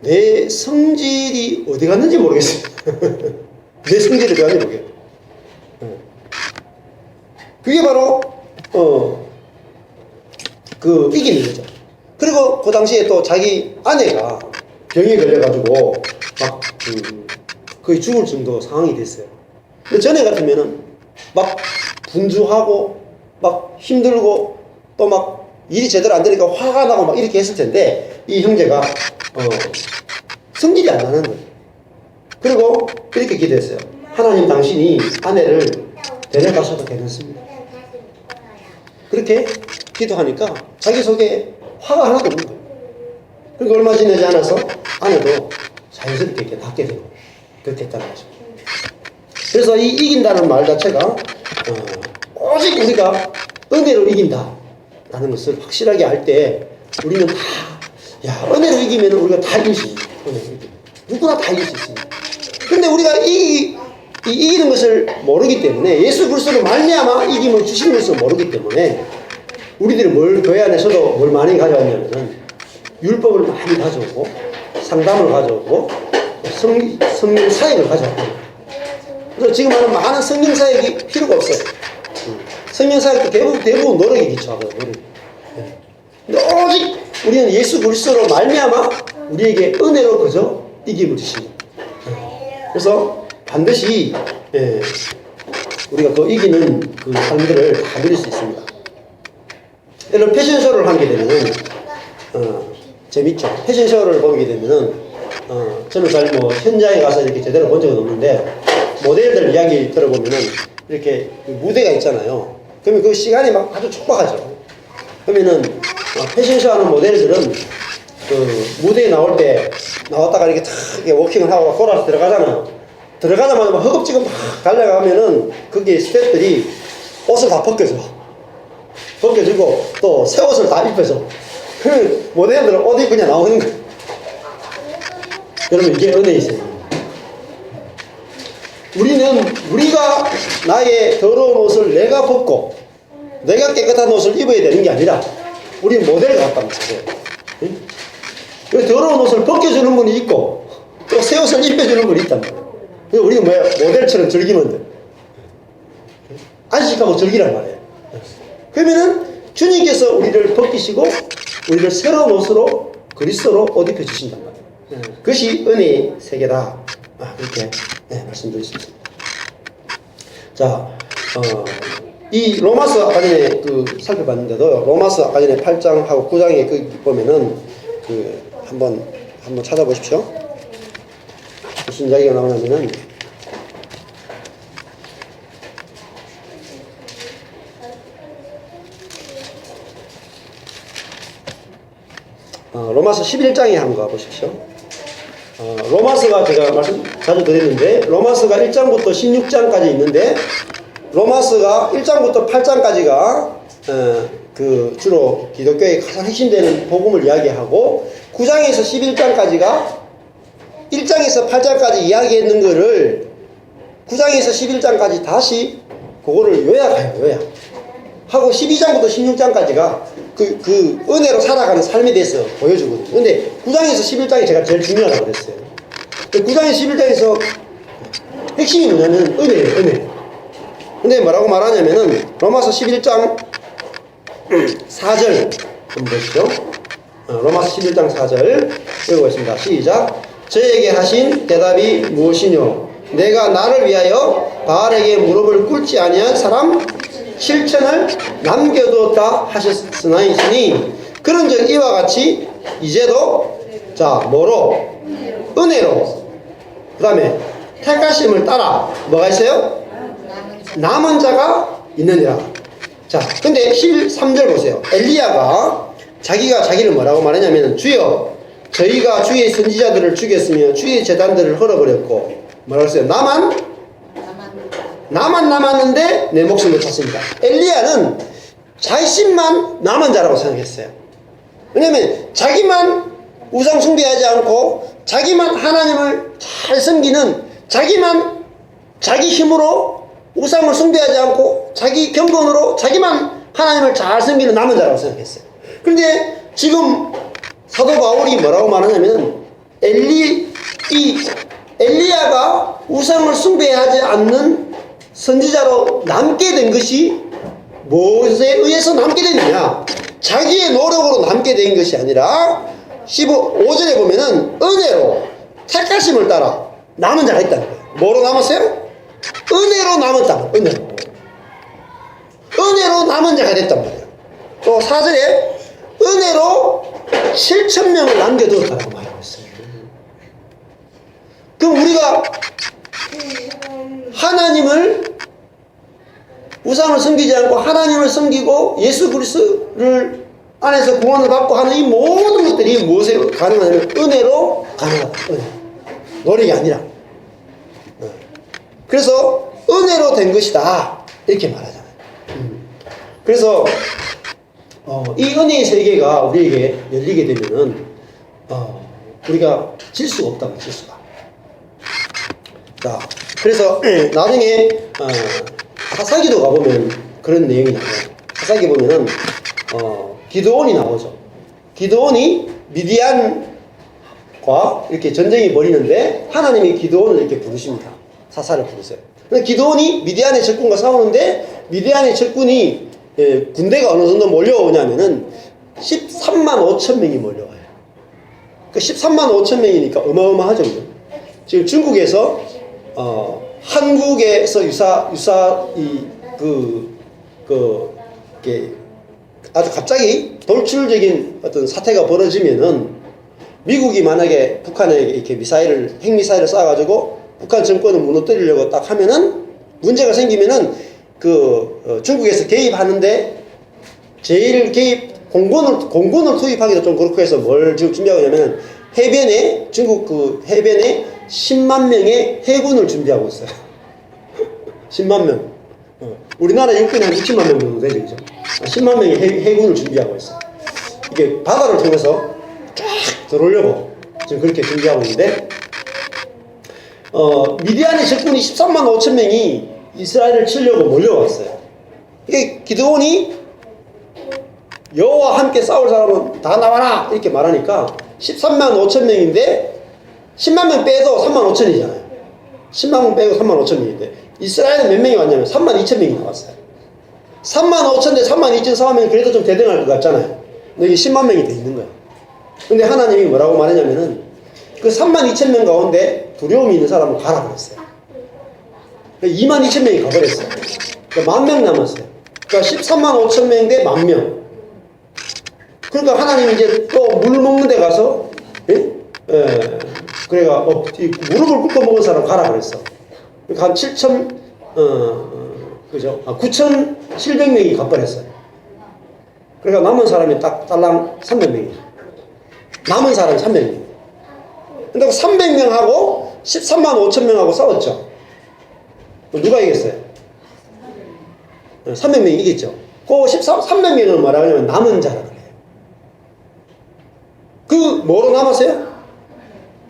내 성질이 어디 갔는지 모르겠어요. 내 성질이 어디 갔는지 모르겠어요. 그게 바로 그 이기는 거죠. 그리고 그 당시에 또 자기 아내가 병에 걸려가지고 막 거의 죽을 정도 상황이 됐어요. 근데 전에 같으면은 막 분주하고 막 힘들고 또 막 일이 제대로 안 되니까 화가 나고 막 이렇게 했을 텐데 이 형제가 성질이 안 나는 거예요. 그리고 이렇게 기도했어요. 하나님, 당신이 아내를 데려가셔도 괜찮습니다. 그렇게 기도하니까 자기 속에 화가 하나도 없는 거예요. 그리고 얼마 지나지 않아서 아내도 자연스럽게 이렇게 낫게 되고 그렇게 했다는 거죠. 그래서 이 이긴다는 말 자체가 오직 우리가 은혜로 이긴다 라는 것을 확실하게 알 때 우리는 다 은혜로 이기면 우리가 다 이길 수 있는 거예요. 누구나 다 이길 수 있습니다. 근데 우리가 이기는 것을 모르기 때문에, 예수 그리스도로 말미암아 이김을 주신 것을 모르기 때문에 우리들이 교회 안에서도 뭘 많이 가져왔냐면은 율법을 많이 가져오고 상담을 가져오고 성령 사역을 가져왔거든요. 그래서 지금 하는 많은 성령 사역이 필요가 없어요. 성령 사역도 대부분 노력에 기초하거든요. 근데 오직 우리는 예수 그리스도로 말미암아 우리에게 은혜로 그저 이김을 주십니다. 그래서 반드시 우리가 그 이기는 그 삶들을 다 누릴 수 있습니다. 이런 패션쇼를 하게 되면은 재밌죠. 패션쇼를 보게 되면은 저는 잘 현장에 가서 이렇게 제대로 본 적은 없는데 모델들 이야기 들어보면은 이렇게 무대가 있잖아요. 그러면 그 시간이 막 아주 촉박하죠. 그러면은 패션쇼 하는 모델들은 그 무대에 나올 때 나왔다가 이렇게 탁 이렇게 워킹을 하고 돌아서 들어가잖아요. 들어가자마자 막 허겁지겁 막 달려가면은 그게 스태프들이 옷을 다 벗겨주고 또 새 옷을 다 입혀서 그 모델들은 옷 입고 그냥 나오는 거예요. 여러분, 이게 은혜이세요. 우리가 나의 더러운 옷을 내가 벗고 내가 깨끗한 옷을 입어야 되는 게 아니라 우리 모델 같다는 거예요. 더러운 옷을 벗겨주는 분이 있고 또 새 옷을 입혀주는 분이 있단 말이에요. 우리가 모델처럼 즐기면 돼. 안식하고 즐기란 말이에요. 그러면은 주님께서 우리를 벗기시고 우리를 새로운 옷으로 그리스도로 옷 입혀 주신단 말이에요. 그것이 은혜의 세계다. 이렇게 말씀드릴 수 있습니다. 자, 이 로마서 아까 전에 살펴봤는데도 로마서 아까 전에 8장하고 9장에 보면은 한번 찾아보십시오. 무슨 이야기가 나오냐면은 로마서 11장에 한번 가보십시오. 로마서가 제가 말씀 자주 드렸는데 로마서가 1장부터 16장까지 있는데 로마서가 1장부터 8장까지가 주로 기독교의 가장 핵심되는 복음을 이야기하고 9장에서 11장까지가 1장에서 8장까지 이야기했는 거를 9장에서 11장까지 다시 그거를 요약해요. 하고 12장부터 16장까지가 그 은혜로 살아가는 삶에 대해서 보여주거든요. 근데 9장에서 11장이 제가 제일 중요하다고 그랬어요. 9장에서 11장에서 핵심이 뭐냐면 은혜예요, 은혜. 근데 뭐라고 말하냐면은 로마서 11장 4절 한번 보시죠. 로마서 11장 4절 읽어보겠습니다. 시작. 저에게 하신 대답이 무엇이뇨? 내가 나를 위하여 바알에게 무릎을 꿇지 아니한 사람 실천을 남겨두었다 하셨으니 그런즉 이와 같이 이제도 뭐로? 은혜로 그 다음에 택하심을 따라 뭐가 있어요? 남은 자가 있느니라. 자, 근데 13절 보세요. 엘리야가 자기를 뭐라고 말하냐면 주여 저희가 주의 선지자들을 죽였으며 주의 제단들을 헐어버렸고 뭐라고 했어요? 나만 남았는데 내 목숨을 찾습니다. 엘리야는 자신만 남은 자라고 생각했어요. 왜냐면 자기만 우상 숭배하지 않고 자기만 하나님을 잘 섬기는, 자기만 자기 힘으로 우상을 숭배하지 않고 자기 경건으로 자기만 하나님을 잘 섬기는 남은 자라고 생각했어요. 그런데 지금 사도 바울이 뭐라고 말하냐면 엘리야가 우상을 숭배하지 않는 선지자로 남게 된 것이 무엇에 의해서 남게 됐느냐? 자기의 노력으로 남게 된 것이 아니라 15절에 보면은 은혜로 택하심을 따라 남은 자가 있다는 거예요. 뭐로 남았어요? 은혜로 남았다. 은혜로 남은 자가 됐단 말이에요. 또 4절에 은혜로 7,000명을 남겨두었다고 말하고 있어요. 그럼 우리가 하나님을 우상을 섬기지 않고 하나님을 섬기고 예수 그리스도를 안에서 구원을 받고 하는 이 모든 것들이 무엇에 가능하냐면 은혜로 가능하다. 은혜. 노력이 아니라. 그래서 은혜로 된 것이다 이렇게 말하잖아요. 그래서 이 은혜의 세계가 우리에게 열리게 되면은 우리가 질 수가 없다. 질 수가. 자, 그래서 나중에 사사기도 가보면 그런 내용이 나와요. 사사기 보면은 기드온이 나오죠. 기드온이 미디안과 이렇게 전쟁이 벌이는데 하나님이 기드온을 이렇게 부르십니다. 사사를 부르세요. 기드온이 미디안의 적군과 싸우는데 미디안의 적군이 군대가 어느 정도 몰려오냐면은 13만 5천 명이 몰려와요. 그 13만 5천 명이니까 어마어마하죠. 지금 중국에서 한국에서 아주 갑자기 돌출적인 어떤 사태가 벌어지면은 미국이 만약에 북한에 이렇게 핵미사일을 쏴가지고 북한 정권을 무너뜨리려고 딱 하면은 문제가 생기면은 중국에서 개입하는데 제일 공군을 투입하기도 좀 그렇고 해서 뭘 지금 준비하고 있냐면 중국 해변에 10만 명의 해군을 준비하고 있어요. 10만 명. 우리나라 육군이 한 60만 명 정도 되죠, 그죠? 10만 명의 해군을 준비하고 있어요. 이게 바다를 통해서 쫙 들어오려고 지금 그렇게 준비하고 있는데, 미디안의 적군이 13만 5천 명이 이스라엘을 치려고 몰려왔어요. 이게 기드온이 여호와 함께 싸울 사람은 다 나와라 이렇게 말하니까 13만 5천 명인데 10만 명 빼도 3만 5천이잖아요. 10만 명 빼고 3만 5천 명인데 이스라엘은 몇 명이 왔냐면 3만 2천 명이 나왔어요. 3만 5천 대 3만 2천 싸우면 그래도 좀 대등할 것 같잖아요. 근데 이게 10만 명이 돼 있는 거예요. 근데 하나님이 뭐라고 말하냐면은 그 3만 2천 명 가운데 두려움이 있는 사람은 가라 그랬어요. 2만 2천 명이 가버렸어요. 그러니까 10,000명 남았어요. 그러니까 13만 5천 명인데 10,000명. 그러니까 하나님이 이제 또 물 먹는 데 가서, 그래가, 무릎을 꿇고 먹은 사람 가라 그랬어. 그러니까 한 9,700명이 가버렸어요. 그러니까 남은 사람이 딱 딸랑 300명이에요. 남은 사람이 300명. 그러니까 300명하고 13만 5천 명하고 싸웠죠. 누가 이겼어요? 300명이 이겼죠. 그 300명을 뭐라 하냐면 남은 자라는 거예요. 뭐로 남았어요?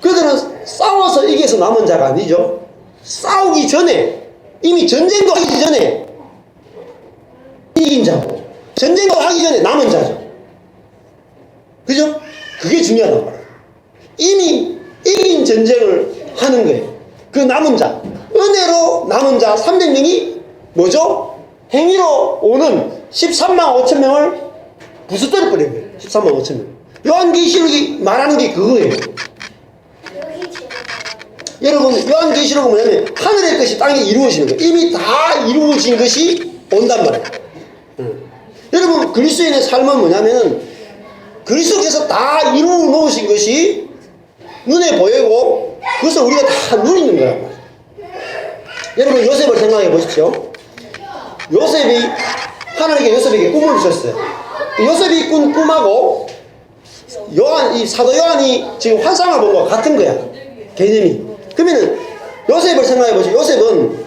그들은 싸워서 이겨서 남은 자가 아니죠. 싸우기 전에, 이미 전쟁도 하기 전에 이긴 자고, 전쟁도 하기 전에 남은 자죠. 그죠? 그게 중요하단 말이에요. 이미 이긴 전쟁을 하는 거예요. 그 남은 자, 은혜로 남은 자 300명이 뭐죠? 행위로 오는 13만 5천 명을 부수뜨려 버린 거예요. 13만 5천 명. 요한계시록이 말하는 게 그거예요. 여러분, 요한계시록은 뭐냐면 하늘의 것이 땅에 이루어지는 거예요. 이미 다 이루어진 것이 온단 말이에요. 여러분, 그리스도인의 삶은 뭐냐면 그리스도께서 다 이루어 놓으신 것이 눈에 보이고 그것을 우리가 다 누리는 거란 말이에요. 여러분, 요셉을 생각해 보십시오. 하나님께 요셉에게 꿈을 주셨어요. 요셉이 꾼 꿈하고 이 사도 요한이 지금 환상을 본 것 같은 거야. 개념이. 그러면은 요셉을 생각해 보시죠. 요셉은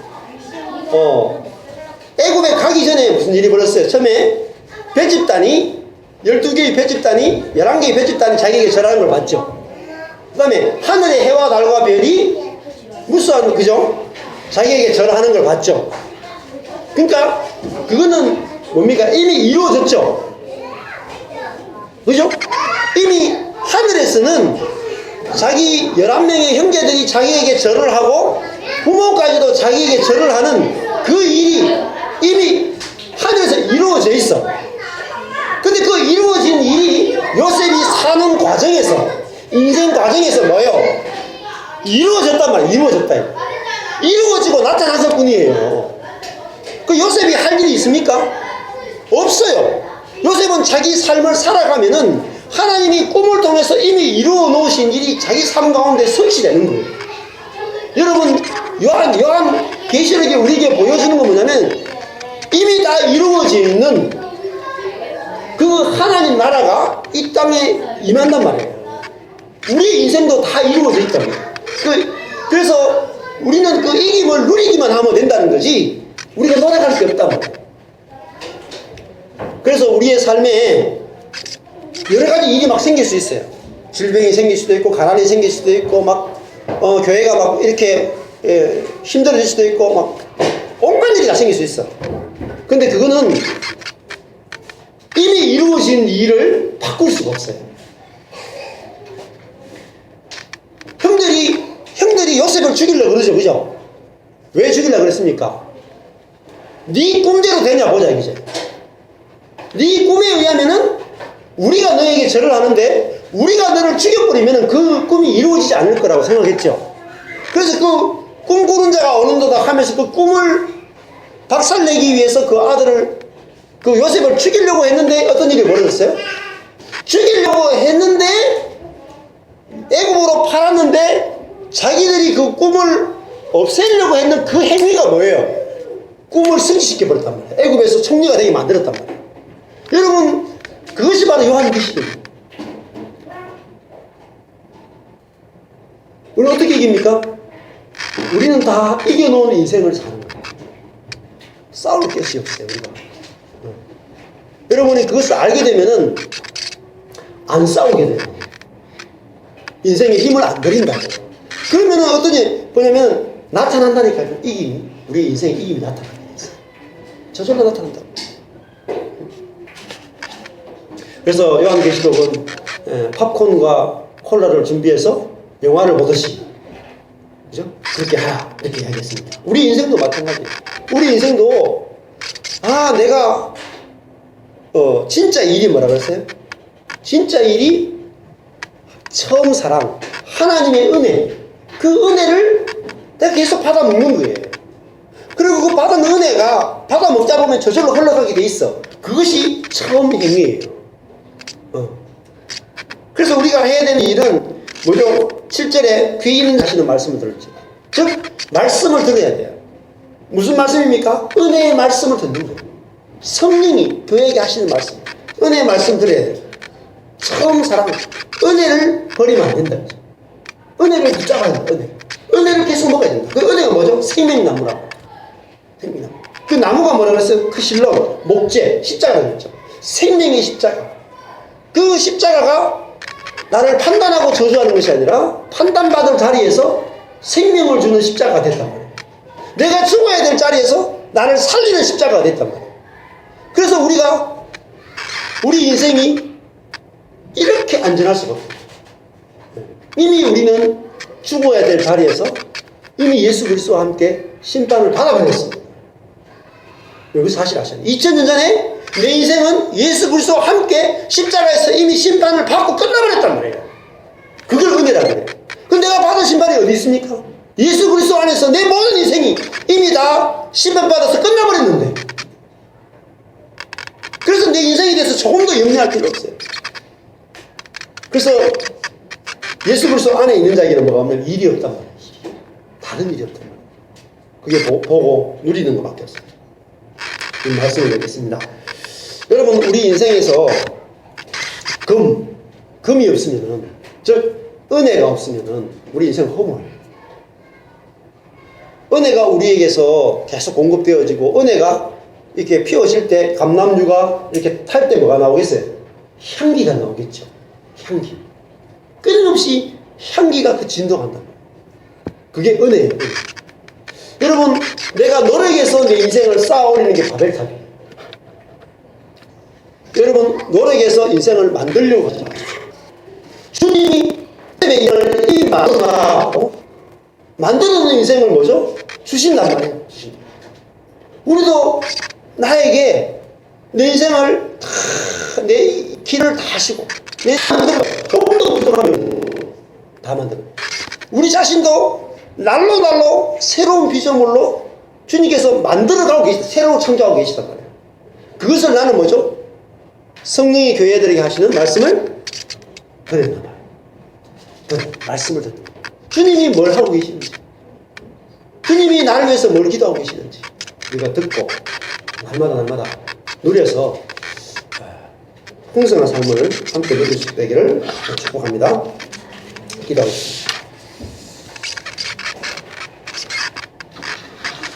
애굽에 가기 전에 무슨 일이 벌었어요? 처음에 별 집단이 12개의 별집단이 11개의 별집단이 자기에게 절하는 걸 봤죠. 그 다음에 하늘의 해와 달과 별이 무수한 그죠? 자기에게 절하는 걸 봤죠. 그러니까 그거는 뭡니까? 이미 이루어졌죠. 그죠? 이미 하늘에서는 자기 11명의 형제들이 자기에게 절을 하고 부모까지도 자기에게 절을 하는 그 일이 이미 하늘에서 이루어져 있어. 근데 그 이루어진 일이 요셉이 사는 과정에서, 인생 과정에서 뭐예요? 이루어졌단 말이에요. 이루어졌다. 이루어지고 나타났을 뿐이에요. 그 요셉이 할 일이 있습니까? 없어요. 요셉은 자기 삶을 살아가면은 하나님이 꿈을 통해서 이미 이루어 놓으신 일이 자기 삶 가운데 성취되는 거예요. 여러분, 요한 계시록이 우리에게 보여주는 건 뭐냐면 이미 다 이루어져 있는 그 하나님 나라가 이 땅에 임한단 말이에요. 우리 인생도 다 이루어져 있단 말이에요. 그래서 우리는 그 이김을 누리기만 하면 된다는 거지 우리가 노력할 게 없단 말이에요. 그래서 우리의 삶에 여러 가지 일이 막 생길 수 있어요. 질병이 생길 수도 있고 가난이 생길 수도 있고 막 교회가 막 이렇게 힘들어질 수도 있고 막 온갖 일이 다 생길 수 있어. 근데 그거는 이미 이루어진 일을 바꿀 수가 없어요. 형들이 요셉을 죽이려고 그러죠. 그죠? 왜 죽이려고 그랬습니까? 네 꿈대로 되냐 보자 이제. 네 꿈에 의하면은 우리가 너에게 절을 하는데 우리가 너를 죽여버리면은 그 꿈이 이루어지지 않을 거라고 생각했죠. 그래서 그 꿈 꾸는 자가 오는도다 하면서 그 꿈을 박살내기 위해서 그 아들을 그 요셉을 죽이려고 했는데 어떤 일이 벌어졌어요? 죽이려고 했는데 애굽으로 팔았는데 자기들이 그 꿈을 없애려고 했는 그 행위가 뭐예요? 꿈을 승진시켜 버렸단 말이에요. 애굽에서 총리가 되게 만들었단 말이에요. 여러분, 그것이 바로 요한계시록이에요. 우리 어떻게 이깁니까? 우리는 다 이겨놓은 인생을 사는 거예요. 싸울 것이 없어요, 우리가. 여러분이 그것을 알게 되면은 안 싸우게 돼요. 인생에 힘을 안 들인다고. 그러면은 어떠니 뭐냐면 나타난다니까요. 이김이. 우리 인생에 이김이 나타나게 돼 있어요. 저절로 나타난다고. 그래서 요한계시록은 팝콘과 콜라를 준비해서 영화를 보듯이, 그죠? 그렇게 하라 이렇게 이야기했습니다. 우리 인생도 마찬가지예요. 우리 인생도 내가 진짜 일이 뭐라 그랬어요? 진짜 일이 처음 사랑, 하나님의 은혜, 그 은혜를 내가 계속 받아 먹는 거예요. 그리고 그 받은 은혜가 받아 먹다 보면 저절로 흘러가게 돼 있어. 그것이 처음 행위예요. 그래서 우리가 해야 되는 일은 뭐죠? 7절에 귀 있는 자신은 말씀을 들었죠. 즉 말씀을 들어야 돼요. 무슨 말씀입니까? 은혜의 말씀을 듣는 거예요. 성령이 교회에게 하시는 말씀, 은혜의 말씀 들어야 돼요. 처음 사랑, 은혜를 버리면 안 된다. 은혜를 붙잡아야 된다. 은혜를 계속 먹어야 된다. 그 은혜가 뭐죠? 생명나무라고. 생명나무. 그 나무가 뭐라고 했어요? 그 실로 목재, 십자가라고 했죠. 생명의 십자가. 그 십자가가 나를 판단하고 저주하는 것이 아니라 판단받을 자리에서 생명을 주는 십자가가 됐단 말이에요. 내가 죽어야 될 자리에서 나를 살리는 십자가가 됐단 말이에요. 그래서 우리 인생이 이렇게 안전할 수가 없어요. 이미 우리는 죽어야 될 자리에서 이미 예수 그리스도와 함께 심판을 받아버렸습니다. 여기 사실 아셔야 돼요. 2000년 전에 내 인생은 예수 그리스도와 함께 십자가에서 이미 심판을 받고 끝나버렸단 말이에요. 그걸 은혜라고 해요. 그럼 내가 받은 심판이 어디 있습니까? 예수 그리스도 안에서 내 모든 인생이 이미 다 심판받아서 끝나버렸는데, 그래서 내 인생에 대해서 조금 더 염려할 필요 없어요. 그래서 예수 그리스도 안에 있는 자에게는 뭐가 없냐면 일이 없단 말이에요. 다른 일이 없단 말이에요. 그게 보고 누리는 것밖에 없어요. 이 말씀을 드리겠습니다. 여러분, 우리 인생에서 금이 없으면은, 즉 은혜가 없으면은 우리 인생 허무해요. 은혜가 우리에게서 계속 공급되어지고 은혜가 이렇게 피어질 때 감람류가 이렇게 탈 때 뭐가 나오겠어요? 향기가 나오겠죠. 향기. 끊임없이 향기가 그 진동한다. 그게 은혜예요. 은혜. 여러분, 내가 노력해서 내 인생을 쌓아 올리는 게 바벨탑이에요. 여러분, 노력해서 인생을 만들려고 하지 마십시오. 주님이 이 만들어놓은 인생을 뭐죠? 주신단 말이에요. 주신다. 우리도 나에게 내 인생을 다, 내 길을 다 하시고, 내 삶을 조금 더 부족하면 다 만들어요. 우리 자신도 날로 새로운 피조물로 주님께서 만들어가고 계시다. 새로 창조하고 계시단 말이에요. 그것을 나는 뭐죠? 성령이 교회들에게 하시는 말씀을 듣는다 말이에요. 말씀을 듣는 거예요. 주님이 뭘 하고 계시는지, 주님이 나를 위해서 뭘 기도하고 계시는지 우리가 듣고 날마다 누려서 풍성한 삶을 함께 누릴 수 있기를 축복합니다. 기도하겠습니다.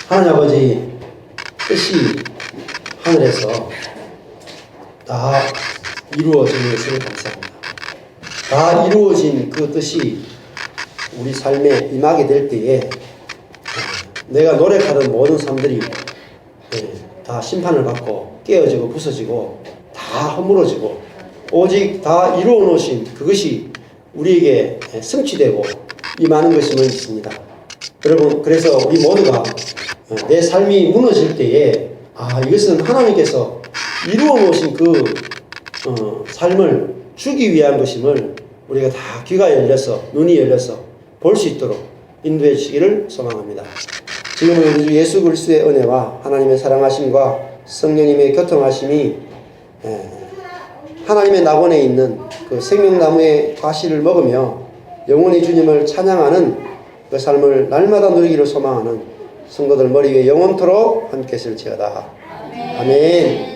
하나님 아버지, 뜻이 하늘에서 다 이루어진 것을 감사합니다. 다 이루어진 그 뜻이 우리 삶에 임하게 될 때에 내가 노력하는 모든 삶들이 다 심판을 받고 깨어지고 부서지고 다 허물어지고 오직 다 이루어 놓으신 그것이 우리에게 성취되고 임하는 것임을 믿습니다. 여러분, 그래서 우리 모두가 내 삶이 무너질 때에 이것은 하나님께서 이루어 놓으신 그 삶을 주기 위한 것임을 우리가 다 귀가 열려서 눈이 열려서 볼 수 있도록 인도해 주시기를 소망합니다. 지금은 우리 주 예수 그리스도의 은혜와 하나님의 사랑하심과 성령님의 교통하심이 하나님의 낙원에 있는 그 생명나무의 과실을 먹으며 영원히 주님을 찬양하는 그 삶을 날마다 누리기를 소망하는 성도들 머리 위에 영원토록 함께 있을지어다. 아멘.